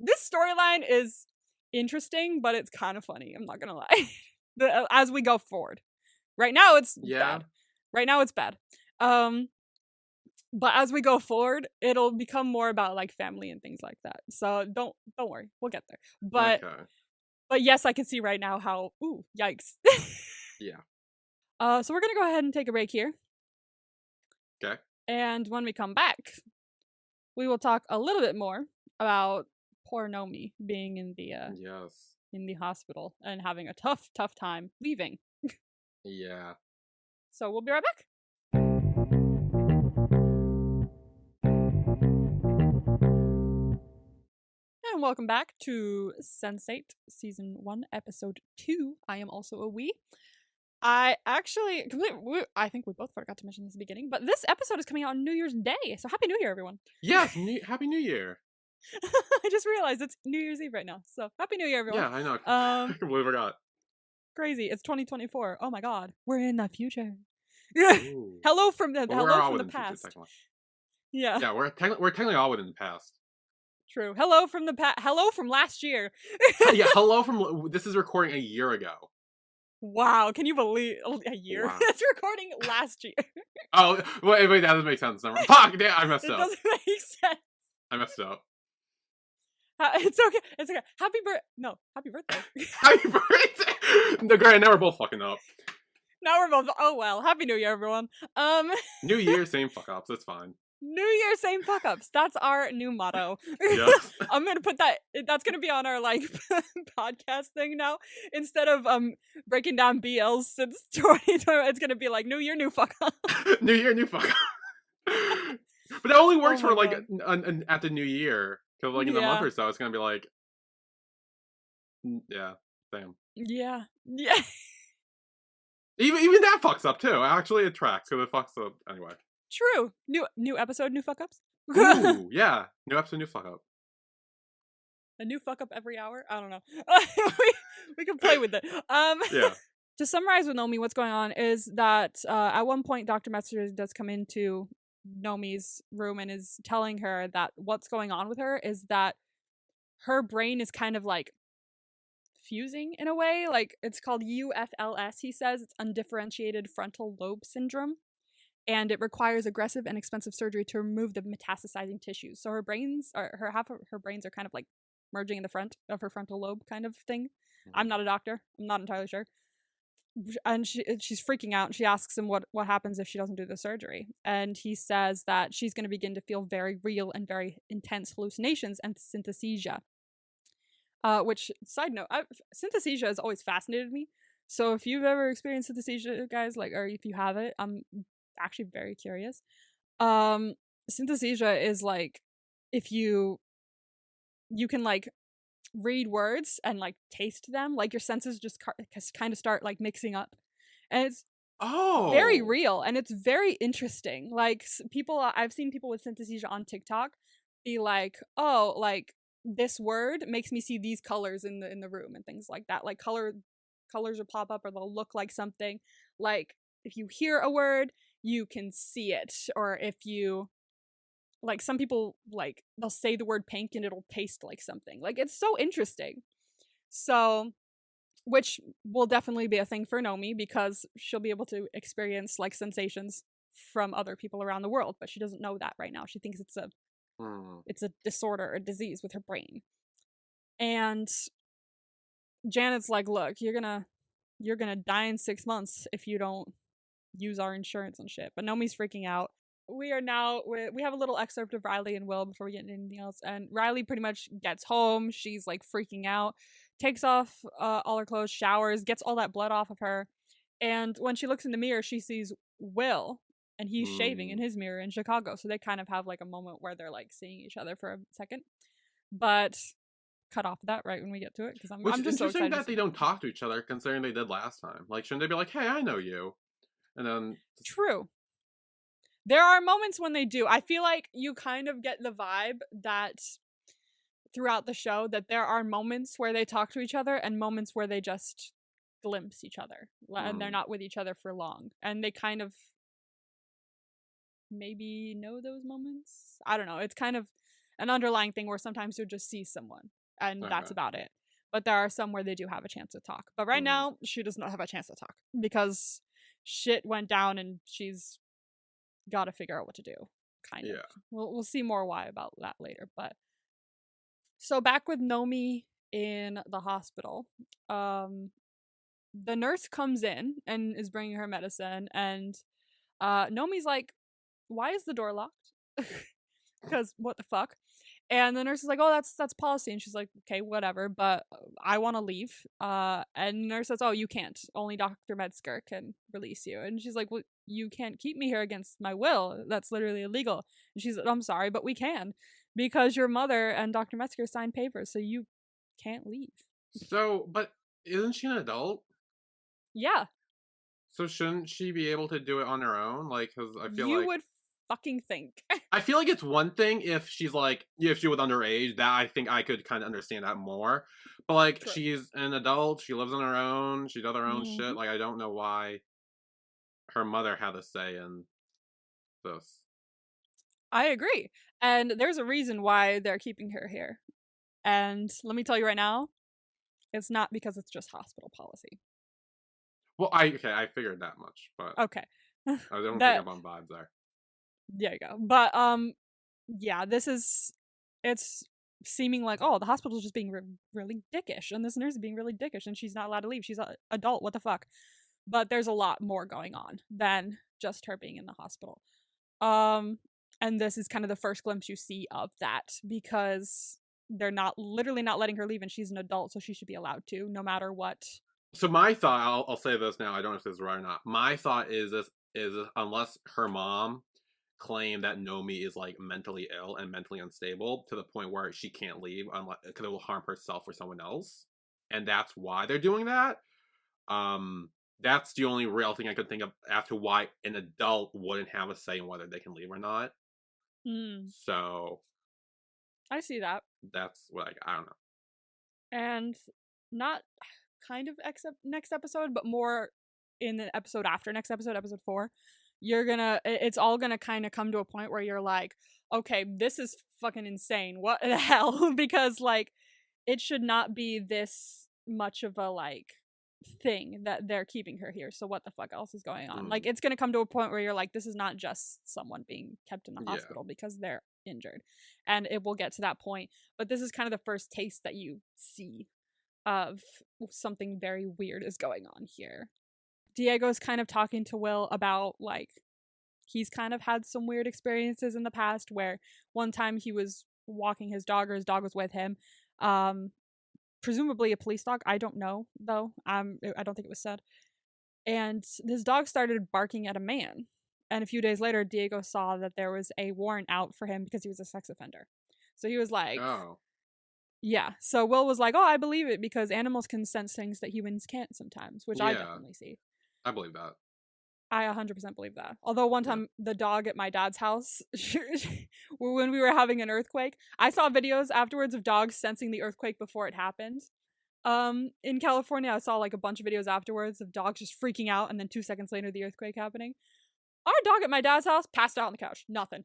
this storyline is interesting, but it's kind of funny. I'm not gonna lie. As we go forward. Right now it's bad. Right now it's bad. But as we go forward, it'll become more about like family and things like that. So don't worry, we'll get there. But yes, I can see right now how yikes. Yeah. So we're gonna go ahead and take a break here. Okay. And when we come back, we will talk a little bit more about poor Nomi being in the in the hospital and having a tough time leaving. Yeah. So we'll be right back. And welcome back to Sense8 Season 1, Episode 2. I am also a we. I actually I think we both forgot to mention this at the beginning, but this episode is coming out on New Year's Day. So Happy New Year, everyone. Yes, Happy New Year. I just realized it's New Year's Eve right now. So Happy New Year, everyone. Yeah, I know. I completely forgot. Crazy. It's 2024. Oh my god. We're in the future. Hello from the past. Yeah. Yeah, we're technically all within the past. True. Hello from the past. Hello from last year. Yeah, hello from, this is recording a year ago. Wow, can you believe a year? Wow. It's recording last year. Oh, wait, that doesn't make sense. Fuck, damn, I messed up. It doesn't make sense. I messed up. It's okay. Happy birthday. Happy birthday. No, great, now we're both fucking up. Now we're both, oh well, Happy New Year, everyone. New Year, same fuck ups, it's fine. New Year, same fuck ups. That's our new motto. Yes. I'm gonna put that's gonna be on our like podcast thing now. Instead of breaking down BLs since 2020, it's gonna be like New Year, new fuck up. New Year, new fuck up. But that only works for like at the new year. Because like in a month or so, it's gonna be like, yeah, damn. Yeah. Even that fucks up too. Actually, it tracks because it fucks up anyway. True. New episode, new fuck ups. Ooh, yeah. New episode, new fuck up. A new fuck up every hour. I don't know. we can play with it. Yeah. To summarize with Nomi, what's going on is that at one point Dr. Metzger does come into Nomi's room and is telling her that what's going on with her is that her brain is kind of like fusing in a way. Like it's called UFLS, he says. It's undifferentiated frontal lobe syndrome. And it requires aggressive and expensive surgery to remove the metastasizing tissues. So half of her brains are kind of like merging in the front of her frontal lobe kind of thing. Mm-hmm. I'm not a doctor. I'm not entirely sure. And she's freaking out. And she asks him what happens if she doesn't do the surgery. And he says that she's going to begin to feel very real and very intense hallucinations and synesthesia. Which, side note, synesthesia has always fascinated me. So if you've ever experienced synesthesia, guys, like, or if you have it, I'm actually very curious. Synesthesia is like if you can like read words and like taste them, like your senses just kind of start like mixing up, and it's very real and it's very interesting. Like I've seen people with synesthesia on TikTok be like, oh, like this word makes me see these colors in the room and things like that. Like colors will pop up or they'll look like something. Like if you hear a word, you can see it. Or if you, like some people, like they'll say the word pink and it'll taste like something. Like it's so interesting. So, which will definitely be a thing for Nomi because she'll be able to experience like sensations from other people around the world, but she doesn't know that right now. She thinks it's a disorder, a disease with her brain. And Janet's like, look, you're gonna die in 6 months if you don't use our insurance and shit. But Nomi's freaking out. We have a little excerpt of Riley and Will before we get into anything else. And Riley pretty much gets home. She's like freaking out, takes off all her clothes, showers, gets all that blood off of her. And when she looks in the mirror, she sees Will, and he's shaving in his mirror in Chicago. So they kind of have like a moment where they're like seeing each other for a second. But cut off that right when we get to it because I'm just so excited that they don't talk to each other considering they did last time. Like, shouldn't they be like, hey, I know you? And then true. There are moments when they do. I feel like you kind of get the vibe that throughout the show that there are moments where they talk to each other and moments where they just glimpse each other and they're not with each other for long. And they kind of maybe know those moments. I don't know. It's kind of an underlying thing where sometimes you'll just see someone and that's about it. But there are some where they do have a chance to talk. But right now, she does not have a chance to talk because shit went down and she's got to figure out what to do. Kind of. We'll see more why about that later. But so back with Nomi in the hospital, the nurse comes in and is bringing her medicine, and Nomi's like, "Why is the door locked?" Because what the fuck? And the nurse is like, oh, that's policy. And she's like, okay, whatever, but I want to leave. And the nurse says, oh, you can't. Only Dr. Metzger can release you. And she's like, well, you can't keep me here against my will. That's literally illegal. And she's like, I'm sorry, but we can. Because your mother and Dr. Metzger signed papers, so you can't leave. So, but isn't she an adult? Yeah. So shouldn't she be able to do it on her own? Like, because I feel like... You would fucking think. I feel like it's one thing if she's like, if she was underage, that I think I could kind of understand that more. But like, True. She's an adult, she lives on her own, she does her own shit. Like, I don't know why her mother had a say in this. I agree. And there's a reason why they're keeping her here. And let me tell you right now, it's not because it's just hospital policy. Well, I figured that much, but okay. I don't pick up on vibes there. There you go. But yeah, it's seeming like, oh, the hospital's just being really dickish, and this nurse is being really dickish, and she's not allowed to leave. She's an adult. What the fuck? but there's a lot more going on than just her being in the hospital. And this is kind of the first glimpse you see of that, because they're literally not letting her leave, and she's an adult, so she should be allowed to, no matter what. So my thought, I'll say this now, I don't know if this is right or not. My thought is unless her mom claimed that Nomi is like mentally ill and mentally unstable to the point where she can't leave because it will harm herself or someone else, and that's why they're doing that. That's the only real thing I could think of as to why an adult wouldn't have a say in whether they can leave or not. So I see that. That's like, I don't know. And not kind of next episode, but more in the episode after next episode, episode 4, it's all gonna kind of come to a point where you're like, okay, this is fucking insane. What the hell? Because like, it should not be this much of a like thing that they're keeping her here. So what the fuck else is going on? Like, it's gonna come to a point where you're like, this is not just someone being kept in the hospital because they're injured, and it will get to that point. But this is kind of the first taste that you see of something very weird is going on here. Diego's kind of talking to Will about like, he's kind of had some weird experiences in the past, where one time he was walking his dog, or his dog was with him, presumably a police dog. I don't know though. I don't think it was said. And this dog started barking at a man. And a few days later, Diego saw that there was a warrant out for him because he was a sex offender. So he was like, oh. Yeah. So Will was like, oh, I believe it, because animals can sense things that humans can't sometimes, which I definitely see. I believe that. I 100% believe that. Although one time the dog at my dad's house, when we were having an earthquake, I saw videos afterwards of dogs sensing the earthquake before it happened. In California, I saw like a bunch of videos afterwards of dogs just freaking out, and then 2 seconds later, the earthquake happening. Our dog at my dad's house passed out on the couch. Nothing.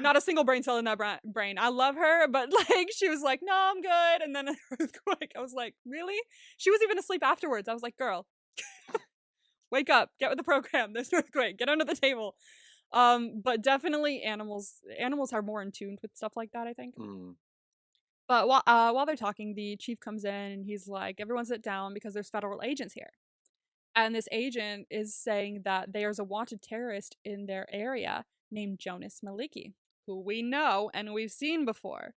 Not a single brain cell in that brain. I love her, but like, she was like, no, I'm good. And then an earthquake. I was like, really? She was even asleep afterwards. I was like, girl, wake up, get with the program. There's an earthquake. Get under the table. But definitely animals are more in tune with stuff like that, I think. But while they're talking, the chief comes in and he's like, everyone sit down because there's federal agents here. And this agent is saying that there's a wanted terrorist in their area named Jonas Maliki, who we know and we've seen before.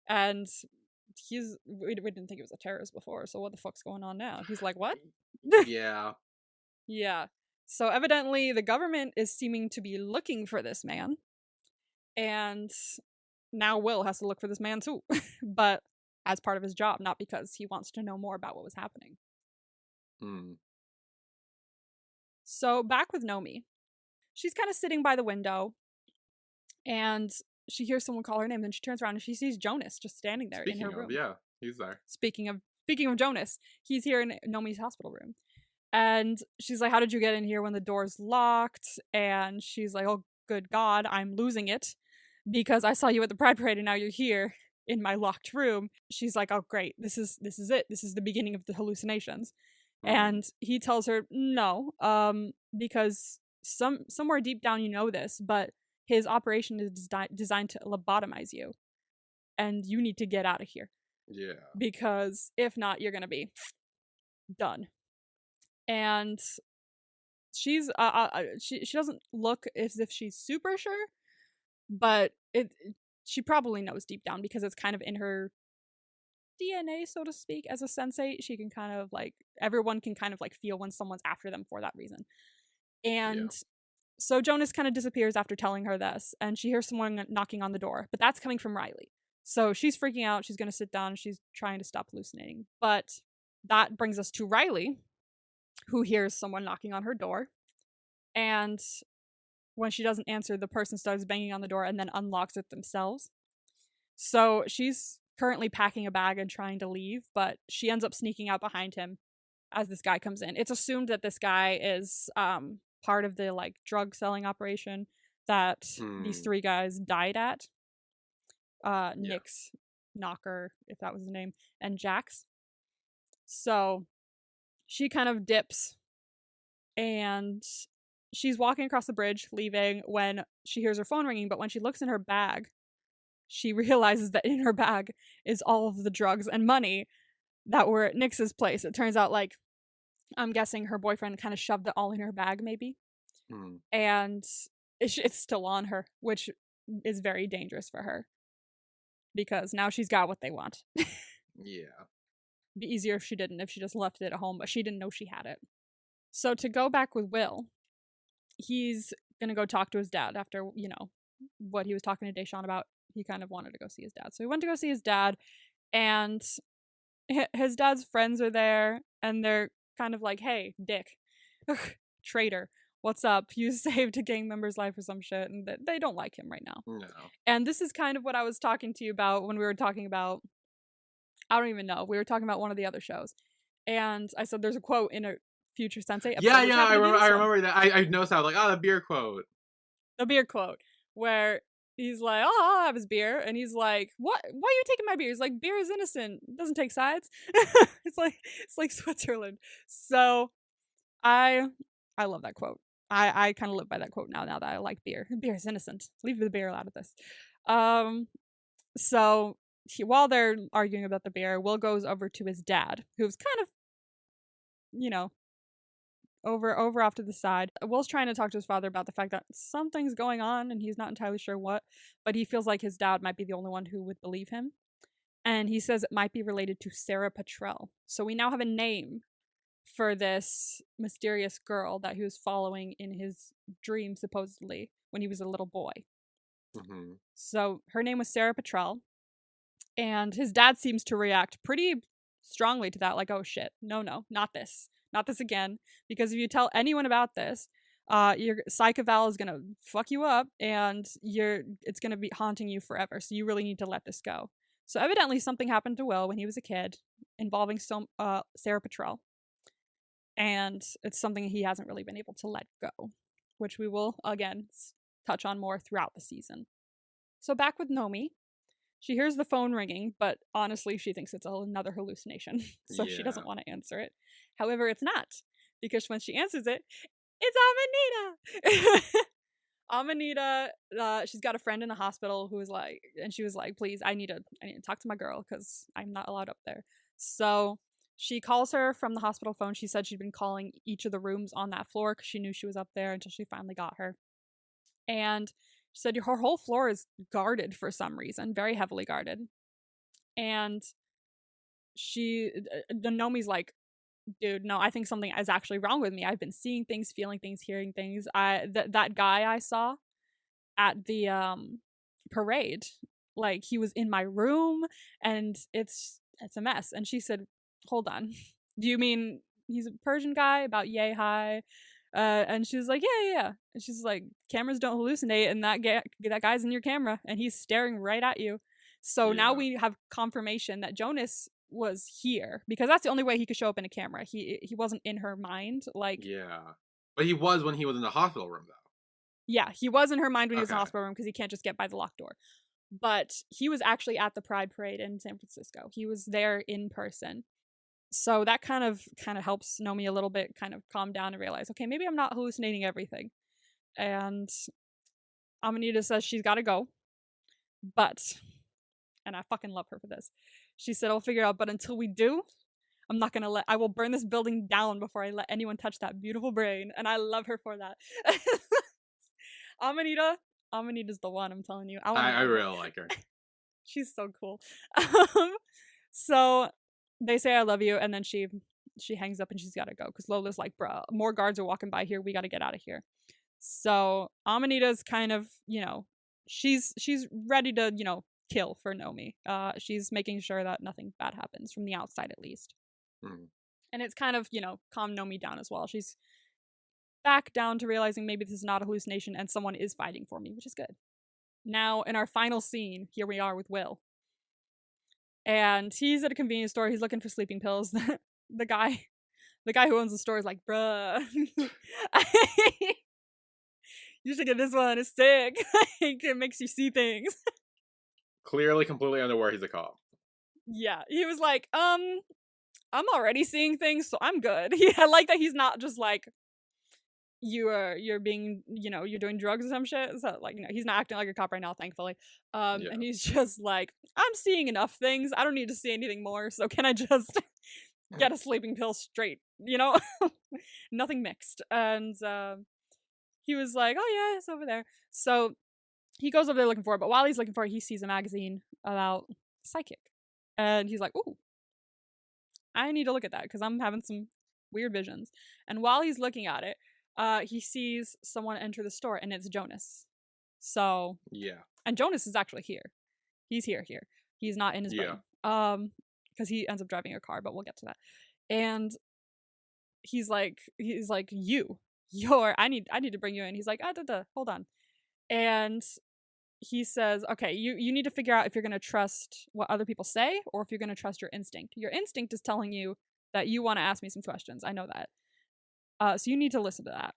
And we didn't think he was a terrorist before, so what the fuck's going on now? He's like, what? Yeah. Yeah. So evidently the government is seeming to be looking for this man. And now Will has to look for this man too. But as part of his job, not because he wants to know more about what was happening. So back with Nomi. She's kind of sitting by the window, and she hears someone call her name, and she turns around and she sees Jonas just standing there in her room. Yeah, he's there. Speaking of Jonas, he's here in Nomi's hospital room. And she's like, how did you get in here when the door's locked? And she's like, oh, good God, I'm losing it because I saw you at the Pride Parade and now you're here in my locked room. She's like, oh, great. This is it. This is the beginning of the hallucinations. And he tells her no, because somewhere deep down you know this, but his operation is designed to lobotomize you, and you need to get out of here. Yeah. Because if not, you're gonna be done. And she's she doesn't look as if she's super sure, but she probably knows deep down because it's kind of in her DNA, so to speak. As a sensate, she can kind of like, everyone can kind of like feel when someone's after them for that reason. And so Jonas kind of disappears after telling her this, and she hears someone knocking on the door, but that's coming from Riley. So she's freaking out. She's going to sit down. She's trying to stop hallucinating. But that brings us to Riley, who hears someone knocking on her door. And when she doesn't answer, the person starts banging on the door and then unlocks it themselves. So she's currently packing a bag and trying to leave, but she ends up sneaking out behind him as this guy comes in. It's assumed that this guy is part of the like drug selling operation that these 3 guys died at. Nix, Knocker, if that was the name, and Jax. So she kind of dips and she's walking across the bridge, leaving, when she hears her phone ringing, but when she looks in her bag, she realizes that in her bag is all of the drugs and money that were at Nix's place. It turns out, like, I'm guessing her boyfriend kind of shoved it all in her bag, maybe. Hmm. And it's still on her, which is very dangerous for her. Because now she's got what they want. Yeah. It'd be easier if she didn't, if she just left it at home, but she didn't know she had it. So to go back with Will, he's gonna go talk to his dad after, what he was talking to Deshawn about. He kind of wanted to go see his dad. So he went to go see his dad, and his dad's friends are there, and they're kind of like, hey, dick, traitor, what's up? You saved a gang member's life or some shit, and they don't like him right now. No. And this is kind of what I was talking to you about when we were talking about, I don't even know, we were talking about one of the other shows, and I said there's a quote in a future Sensei episode. Yeah, I remember that. I noticed that, like, the beer quote. The beer quote, where he's like, oh, I'll have his beer, and he's like, what? Why are you taking my beer? He's like, beer is innocent, it doesn't take sides. It's like Switzerland. So I love that quote. I kind of live by that quote now that I like beer. Beer is innocent. Leave the beer out of this. So while they're arguing about the beer, Will goes over to his dad, who's kind of, over off to the side. Will's trying to talk to his father about the fact that something's going on and he's not entirely sure what, but he feels like his dad might be the only one who would believe him. And he says it might be related to Sarah Petrel. So we now have a name for this mysterious girl that he was following in his dream, supposedly, when he was a little boy. Mm-hmm. So her name was Sarah Petrel. And his dad seems to react pretty strongly to that, like, oh shit, no, not this. Not this again, because if you tell anyone about this, your psych eval is gonna fuck you up, and it's gonna be haunting you forever. So you really need to let this go. So evidently something happened to Will when he was a kid, involving Sarah Petrel, and it's something he hasn't really been able to let go, which we will again touch on more throughout the season. So back with Nomi. She hears the phone ringing, but honestly, she thinks it's another hallucination, so she doesn't want to answer it. However, it's not, because when she answers it, it's Amanita! Amanita, she's got a friend in the hospital who is like, and she was like, please, I need to talk to my girl, because I'm not allowed up there. So she calls her from the hospital phone. She said she'd been calling each of the rooms on that floor, because she knew she was up there, until she finally got her. And she said her whole floor is guarded for some reason, very heavily guarded. And Nomi's like, dude, no, I think something is actually wrong with me. I've been seeing things, feeling things, hearing things. That guy I saw at the parade, like, he was in my room, and it's a mess. And she said, hold on, do you mean he's a Persian guy about yay high? And she was like, yeah. And she's like, cameras don't hallucinate, and that guy's in your camera, and he's staring right at you. So now we have confirmation that Jonas was here, because that's the only way he could show up in a camera. He wasn't in her mind, like. Yeah. But he was when he was in the hospital room, though. Yeah, he was in her mind when he was in the hospital room, because he can't just get by the locked door. But he was actually at the Pride Parade in San Francisco. He was there in person. So that kind of helps Nomi a little bit kind of calm down and realize, okay, maybe I'm not hallucinating everything. And Amanita says she's got to go. But, and I fucking love her for this, she said, I'll figure it out, but until we do, I will burn this building down before I let anyone touch that beautiful brain. And I love her for that. Amanita's the one, I'm telling you. I really like her. She's so cool. So they say I love you, and then she hangs up and she's got to go, because Lola's like, bruh, more guards are walking by here, we got to get out of here. So Amanita's kind of, she's ready to, kill for Nomi. She's making sure that nothing bad happens, from the outside at least. And it's kind of, calmed Nomi down as well. She's back down to realizing maybe this is not a hallucination and someone is fighting for me, which is good. Now, in our final scene, here we are with Will. And he's at a convenience store. He's looking for sleeping pills. The guy who owns the store is like, bruh, you should get this one. It's sick. It makes you see things. Clearly completely unaware he's a cop. Yeah, he was like, I'm already seeing things, so I'm good. I like that he's not just like, you're being, you're doing drugs or some shit. So, like, he's not acting like a cop right now, thankfully. And he's just like, I'm seeing enough things. I don't need to see anything more. So can I just get a sleeping pill straight, nothing mixed. And he was like, oh yeah, it's over there. So he goes over there looking for it, but while he's looking for it, he sees a magazine about psychic. And he's like, ooh, I need to look at that because I'm having some weird visions. And while he's looking at it, he sees someone enter the store, and it's Jonas. So yeah, and Jonas is actually here. He's here. He's not in his brain. Because he ends up driving a car, but we'll get to that. And he's like, I need to bring you in. He's like, hold on. And he says, okay, you need to figure out if you're going to trust what other people say or if you're going to trust your instinct. Your instinct is telling you that you want to ask me some questions. I know that. So you need to listen to that.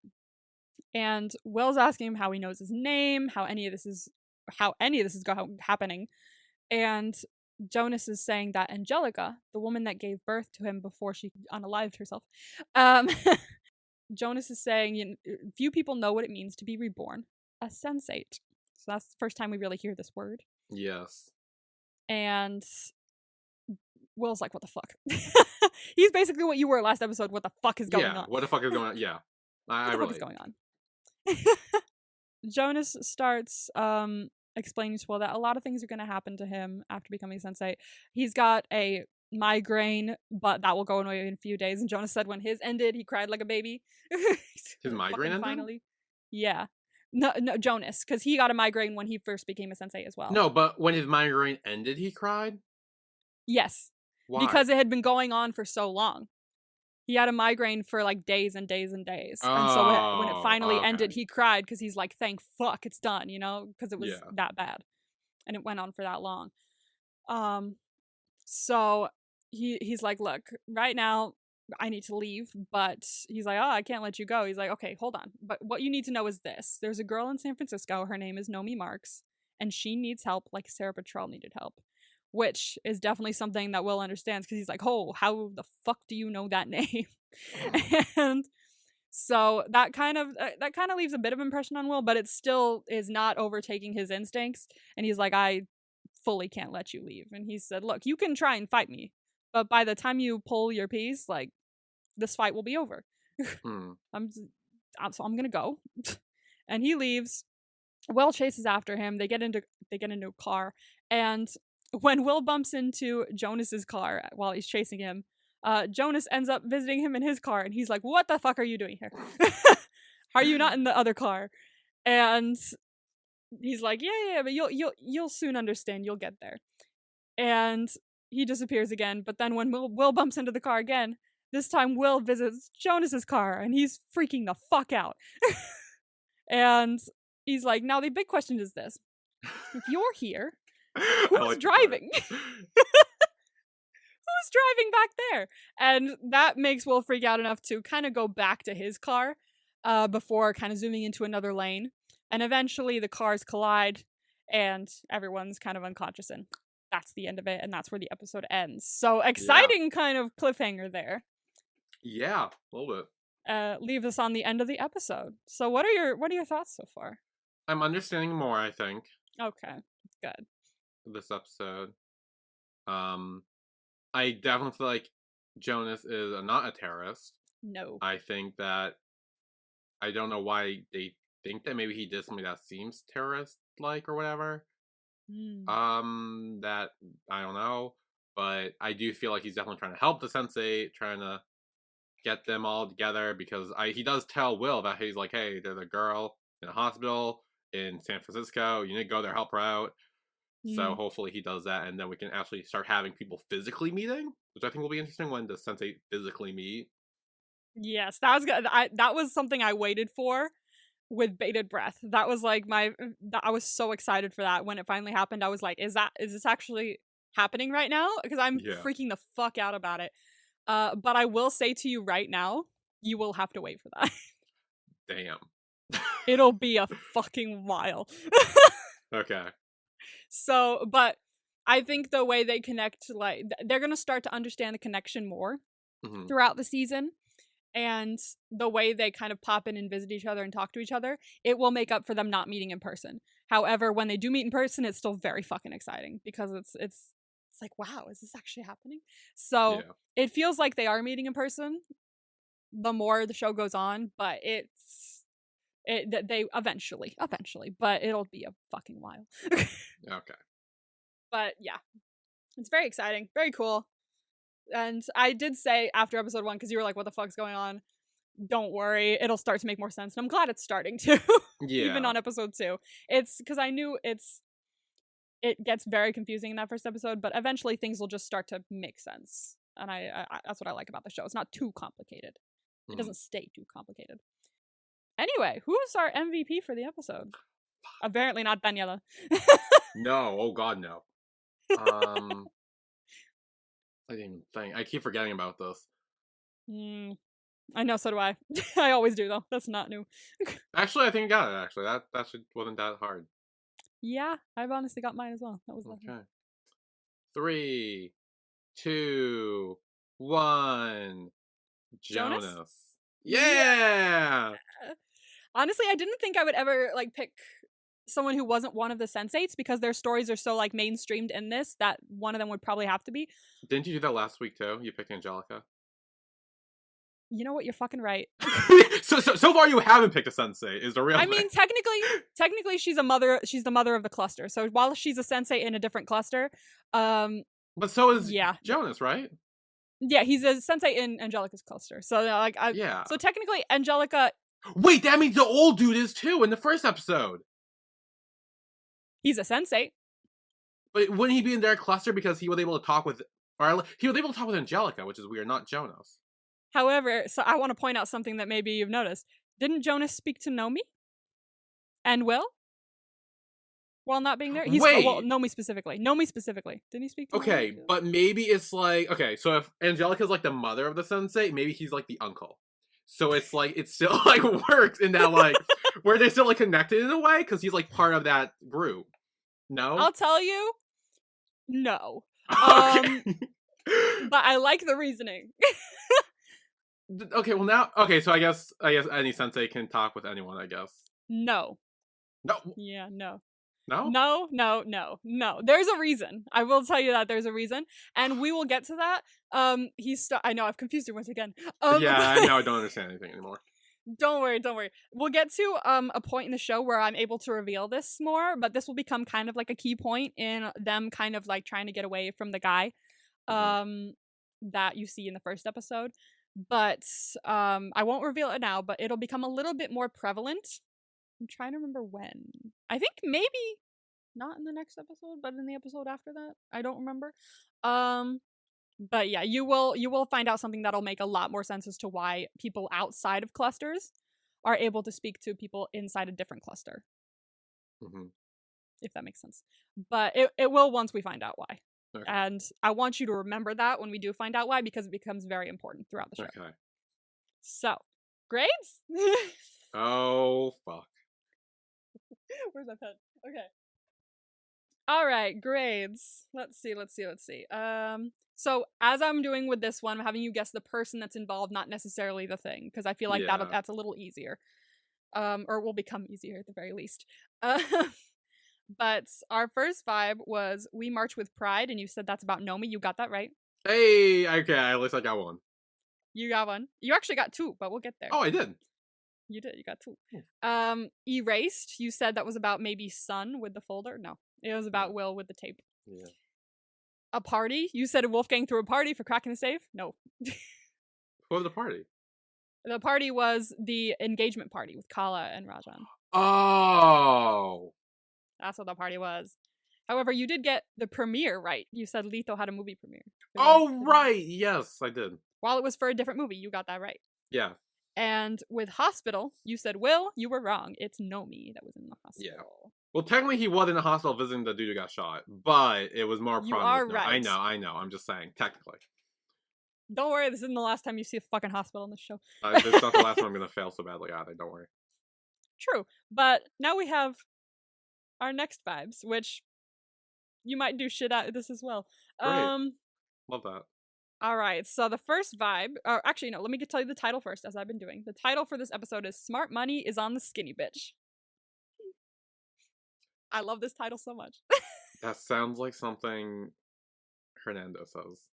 And Will's asking him how he knows his name, how any of this is happening. And Jonas is saying that Angelica, the woman that gave birth to him before she unalived herself, Jonas is saying few people know what it means to be reborn a sensate. So that's the first time we really hear this word. Yes. And Will's like, what the fuck? He's basically what you were last episode. What the fuck is going on? Yeah, what the fuck is going on? Yeah. I what the fuck is going on? Jonas starts explaining to Will that a lot of things are going to happen to him after becoming a sensate. He's got a migraine, but that will go away in a few days. And Jonas said when his ended, he cried like a baby. His migraine ended? Finally. Yeah. No, Jonas, because he got a migraine when he first became a sensate as well. No, but when his migraine ended, he cried? Yes. Why? Because it had been going on for so long. He had a migraine for like days and days and days. And so when it finally ended, he cried because he's like, thank fuck, it's done, because it was that bad. And it went on for that long. So he's like, look, right now, I need to leave, but he's like, oh, I can't let you go. He's like, okay, hold on. But what you need to know is this. There's a girl in San Francisco. Her name is Nomi Marks, and she needs help like Sarah Petrel needed help, which is definitely something that Will understands because he's like, oh, how the fuck do you know that name? And so that kind of leaves a bit of impression on Will, but it still is not overtaking his instincts. And he's like, I fully can't let you leave. And he said, look, you can try and fight me, but by the time you pull your piece, like, this fight will be over. So I'm gonna go. And he leaves. Will chases after him. They get into a car, and when Will bumps into Jonas's car while he's chasing him, Jonas ends up visiting him in his car, and he's like, "What the fuck are you doing here? Are you not in the other car?" And he's like, "Yeah, but you'll soon understand. You'll get there." And he disappears again. But then when Will bumps into the car again, this time Will visits Jonas's car, and he's freaking the fuck out. And he's like, now the big question is this. If you're here, who's driving? Who's driving back there? And that makes Will freak out enough to kind of go back to his car before kind of zooming into another lane. And eventually the cars collide, and everyone's kind of unconscious, and that's the end of it, and that's where the episode ends. So exciting kind of cliffhanger there. Yeah, a little bit. Leave us on the end of the episode. So what are your thoughts so far? I'm understanding more, I think. Okay, good. This episode. I definitely feel like Jonas is not a terrorist. No. I think that I don't know why they think that maybe he did something that seems terrorist-like or whatever. That I don't know, but I do feel like he's definitely trying to help the sensei, trying to get them all together, because he does tell Will that he's like, hey, there's a girl in a hospital in San Francisco, you need to go there, help her out. So hopefully he does that, and then we can actually start having people physically meeting, which I think will be interesting when the sensei physically meet. Yes, that was good. That was something I waited for with bated breath. That was like I was so excited for that when it finally happened. I was like, is this actually happening right now? Because I'm freaking the fuck out about it. But I will say to you right now, you will have to wait for that. Damn. It'll be a fucking while. Okay. So, but I think the way they connect, like, they're going to start to understand the connection more throughout the season. And the way they kind of pop in and visit each other and talk to each other, it will make up for them not meeting in person. However, when they do meet in person, it's still very fucking exciting because it's It's like, wow, is this actually happening? So it feels like they are meeting in person the more the show goes on, but they eventually, but it'll be a fucking while. Okay. But yeah, it's very exciting, very cool. And I did say after episode 1, because you were like, what the fuck's going on? Don't worry, it'll start to make more sense. And I'm glad it's starting to. Yeah. Even on episode 2. It's because I knew it gets very confusing in that first episode, but eventually things will just start to make sense. And I that's what I like about the show. It's not too complicated. It doesn't stay too complicated. Anyway, who's our MVP for the episode? Apparently not Daniela. No, oh god, no. I didn't even think. I keep forgetting about this. I know, so do I. I always do, though. That's not new. Actually, I think I got it, actually. That wasn't that hard. Yeah, I've honestly got mine as well. That was okay. 3, 2, 1. Jonas. Yeah! Honestly, I didn't think I would ever, like, pick someone who wasn't one of the sensates because their stories are so, like, mainstreamed in this that one of them would probably have to be. Didn't you do that last week, too? You picked Angelica? You know what? You're fucking right. So far you haven't picked a sensei, is the real thing. mean, technically she's the mother of the cluster. So while she's a sensei in a different cluster, but so is Jonas, right? Yeah, he's a sensei in Angelica's cluster. So like so technically Angelica. Wait, that means the old dude is too in the first episode. He's a sensei. But wouldn't he be in their cluster because he was able to talk with Angelica, which is weird, not Jonas. However, so I want to point out something that maybe you've noticed. Didn't Jonas speak to Nomi? And Will? While not being there? Nomi specifically. Didn't he speak to Nomi? But maybe it's like, so if Angelica's like the mother of the sensei, maybe he's like the uncle. So it's like, it still like works in that like, where they're still like connected in a way, because he's like part of that group. No? I'll tell you, no. Okay. But I like the reasoning. Okay, well now, so I guess any sensei can talk with anyone, I guess. No. Yeah, no. No? No. There's a reason. I will tell you that there's a reason, and we will get to that. I know I've confused you once again. Yeah, I know I don't understand anything anymore. Don't worry. We'll get to a point in the show where I'm able to reveal this more, but this will become kind of like a key point in them kind of like trying to get away from the guy that you see in the first episode. But I won't reveal it now, but it'll become a little bit more prevalent. I'm trying to remember when. I think maybe not in the next episode, but in the episode after that. I don't remember. But yeah, you will find out something that'll make a lot more sense as to why people outside of clusters are able to speak to people inside a different cluster. If that makes sense. But it will once we find out why. Okay. And I want you to remember that when we do find out why, because it becomes very important throughout the show. Okay. So, grades? Oh, fuck. Where's my pen? Okay. All right, grades. Let's see. So, as I'm doing with this one, I'm having you guess the person that's involved, not necessarily the thing, because I feel like that's a little easier. Or will become easier at the very least. But our first vibe was We March with Pride, and you said that's about Nomi. You got that right. Hey, okay, at least I got one. You got one. You actually got 2, but we'll get there. Oh, I did. You did. You got 2. Erased. You said that was about maybe Sun with the folder. No, it was about Will with the tape. Yeah. A party. You said Wolfgang threw a party for cracking the safe. No. What was the party? The party was the engagement party with Kala and Rajan. Oh. That's what the party was. However, you did get the premiere right. You said Letho had a movie premiere. Oh, right. Yes, I did. While it was for a different movie, you got that right. Yeah. And with hospital, you said, Will, you were wrong. It's Nomi that was in the hospital. Yeah. Well, technically, he was in the hospital visiting the dude who got shot, but it was more prominent. You are right. I know. I'm just saying, technically. Don't worry, this isn't the last time you see a fucking hospital in this show. It's not the last time I'm going to fail so badly either, don't worry. True. But now we have our next vibes, which you might do shit out of this as well. Great. Love that. All right, so the first vibe, or actually no, let me tell you the title first, as I've been doing. The title for this episode is Smart Money is on the Skinny Bitch. I love this title so much. That sounds like something Hernando says.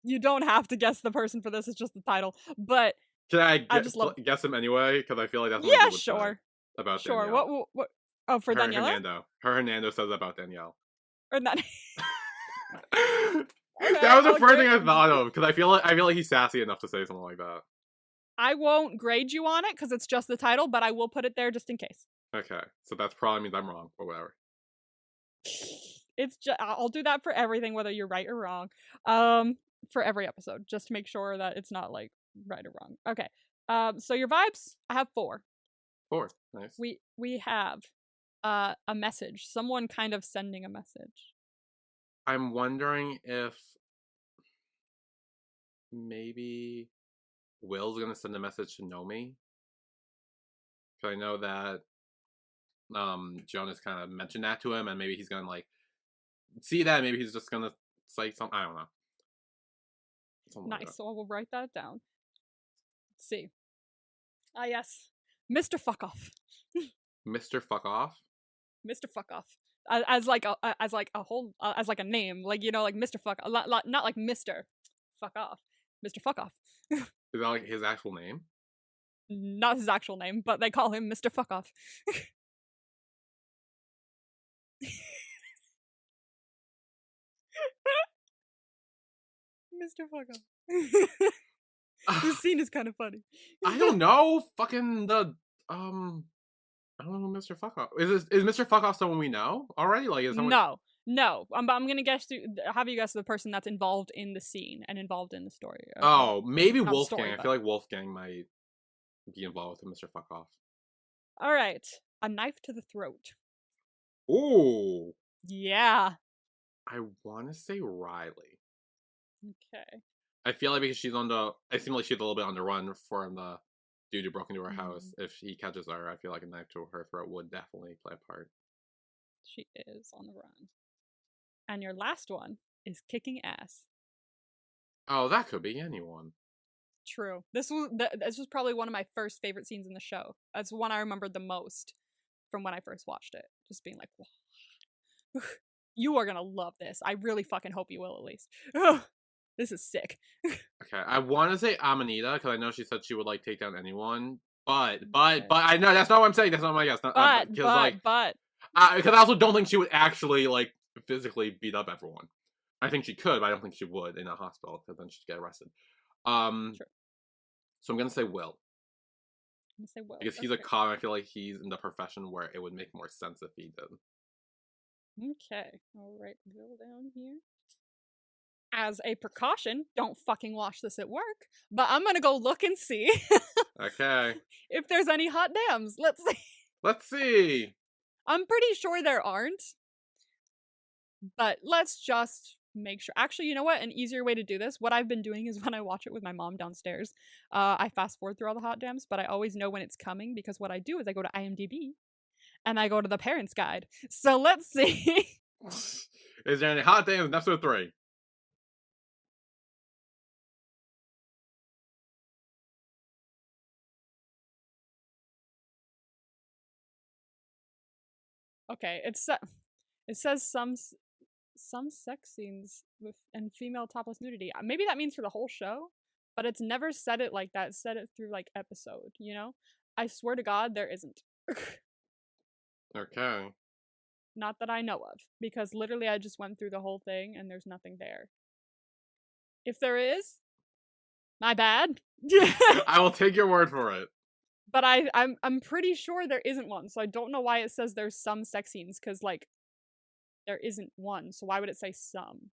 You don't have to guess the person for this. It's just the title. But can I guess him anyway? Because I feel like that's what yeah, sure. About sure. Danielle. What? Oh, for Danielle. Hernando says about Danielle. Or not. Okay, that was the first thing I thought of because I feel like he's sassy enough to say something like that. I won't grade you on it because it's just the title, but I will put it there just in case. Okay, so that's probably means I'm wrong, but whatever. It's just I'll do that for everything, whether you're right or wrong. For every episode, just to make sure that it's not like right or wrong. Okay. So your vibes, I have 4. 4, nice. We have a message, someone kind of sending a message. I'm wondering if maybe Will's gonna send a message to Nomi. Because I know that Jonas kind of mentioned that to him, and maybe he's gonna like see that. Maybe he's just gonna say something. I don't know. Something nice. Like so I will write that down. Let's see. Ah, yes, Mr. Fuck Off. Mr. Fuck Off. Mr. Fuck Off. As like a name, like, you know, like Mr. Fuck, not like Mr. Fuck Off, Mr. Fuck Off. Is that like his actual name? Not his actual name, but they call him Mr. Fuck Off. Mr. Fuck Off. This scene is kind of funny. I don't know. Fucking the I don't know who Mr. Fuck Off is. Is Mr. Fuck Off someone we know already? Like, is someone... No. I'm gonna guess have you guess the person that's involved in the scene and involved in the story. Oh, maybe Wolfgang. I feel like Wolfgang might be involved with Mr. Fuck Off. All right, a knife to the throat. Ooh. Yeah. I want to say Riley. Okay. I feel like because she's on the, I seem like she's a little bit on the run from the dude who broke into her house. If he catches her, I feel like a knife to her throat would definitely play a part. She is on the run. And your last one is kicking ass. Oh, that could be anyone. True. This was probably one of my first favorite scenes in the show. That's one I remembered the most from when I first watched it. Just being like, whoa. You are gonna love this. I really fucking hope you will, at least. This is sick. Okay, I want to say Amanita because I know she said she would like take down anyone, but I know that's not what I'm saying. That's not my guess. Because I also don't think she would actually like physically beat up everyone. I think she could, but I don't think she would in a hospital because then she'd get arrested. Sure. So I'm gonna say Will. I'm gonna say Will because he's a cop. I feel like he's in the profession where it would make more sense if he did. Okay, I'll write Will down here. As a precaution, don't fucking watch this at work, but I'm gonna go look and see. Okay. If there's any hot dams. Let's see. Let's see. I'm pretty sure there aren't. But let's just make sure. Actually, you know what? An easier way to do this, what I've been doing is when I watch it with my mom downstairs, I fast forward through all the hot dams, but I always know when it's coming because what I do is I go to IMDb and I go to the parents guide. So let's see. Is there any hot dams in episode 3? Okay, it says some sex scenes and female topless nudity. Maybe that means for the whole show, but it's never said it like that. It said it through like episode, you know? I swear to God, there isn't. Okay. Not that I know of, because literally I just went through the whole thing and there's nothing there. If there is, my bad. I will take your word for it. But I'm pretty sure there isn't one, so I don't know why it says there's some sex scenes, because, like, there isn't one, so why would it say some?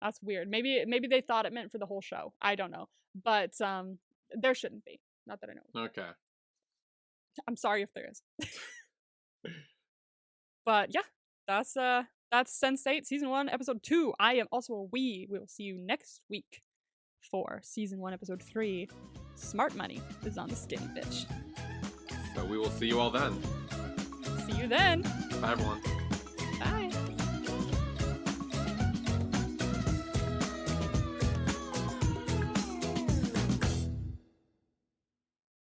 That's weird. Maybe they thought it meant for the whole show. I don't know. But, there shouldn't be. Not that I know. Okay. I'm sorry if there is. But, yeah. That's Sense8, Season 1, Episode 2. I am also a we. We will see you next week for Season 1, Episode 3. Smart money is on the skinny bitch. So we will see you all then. See you then. Bye, everyone. Bye.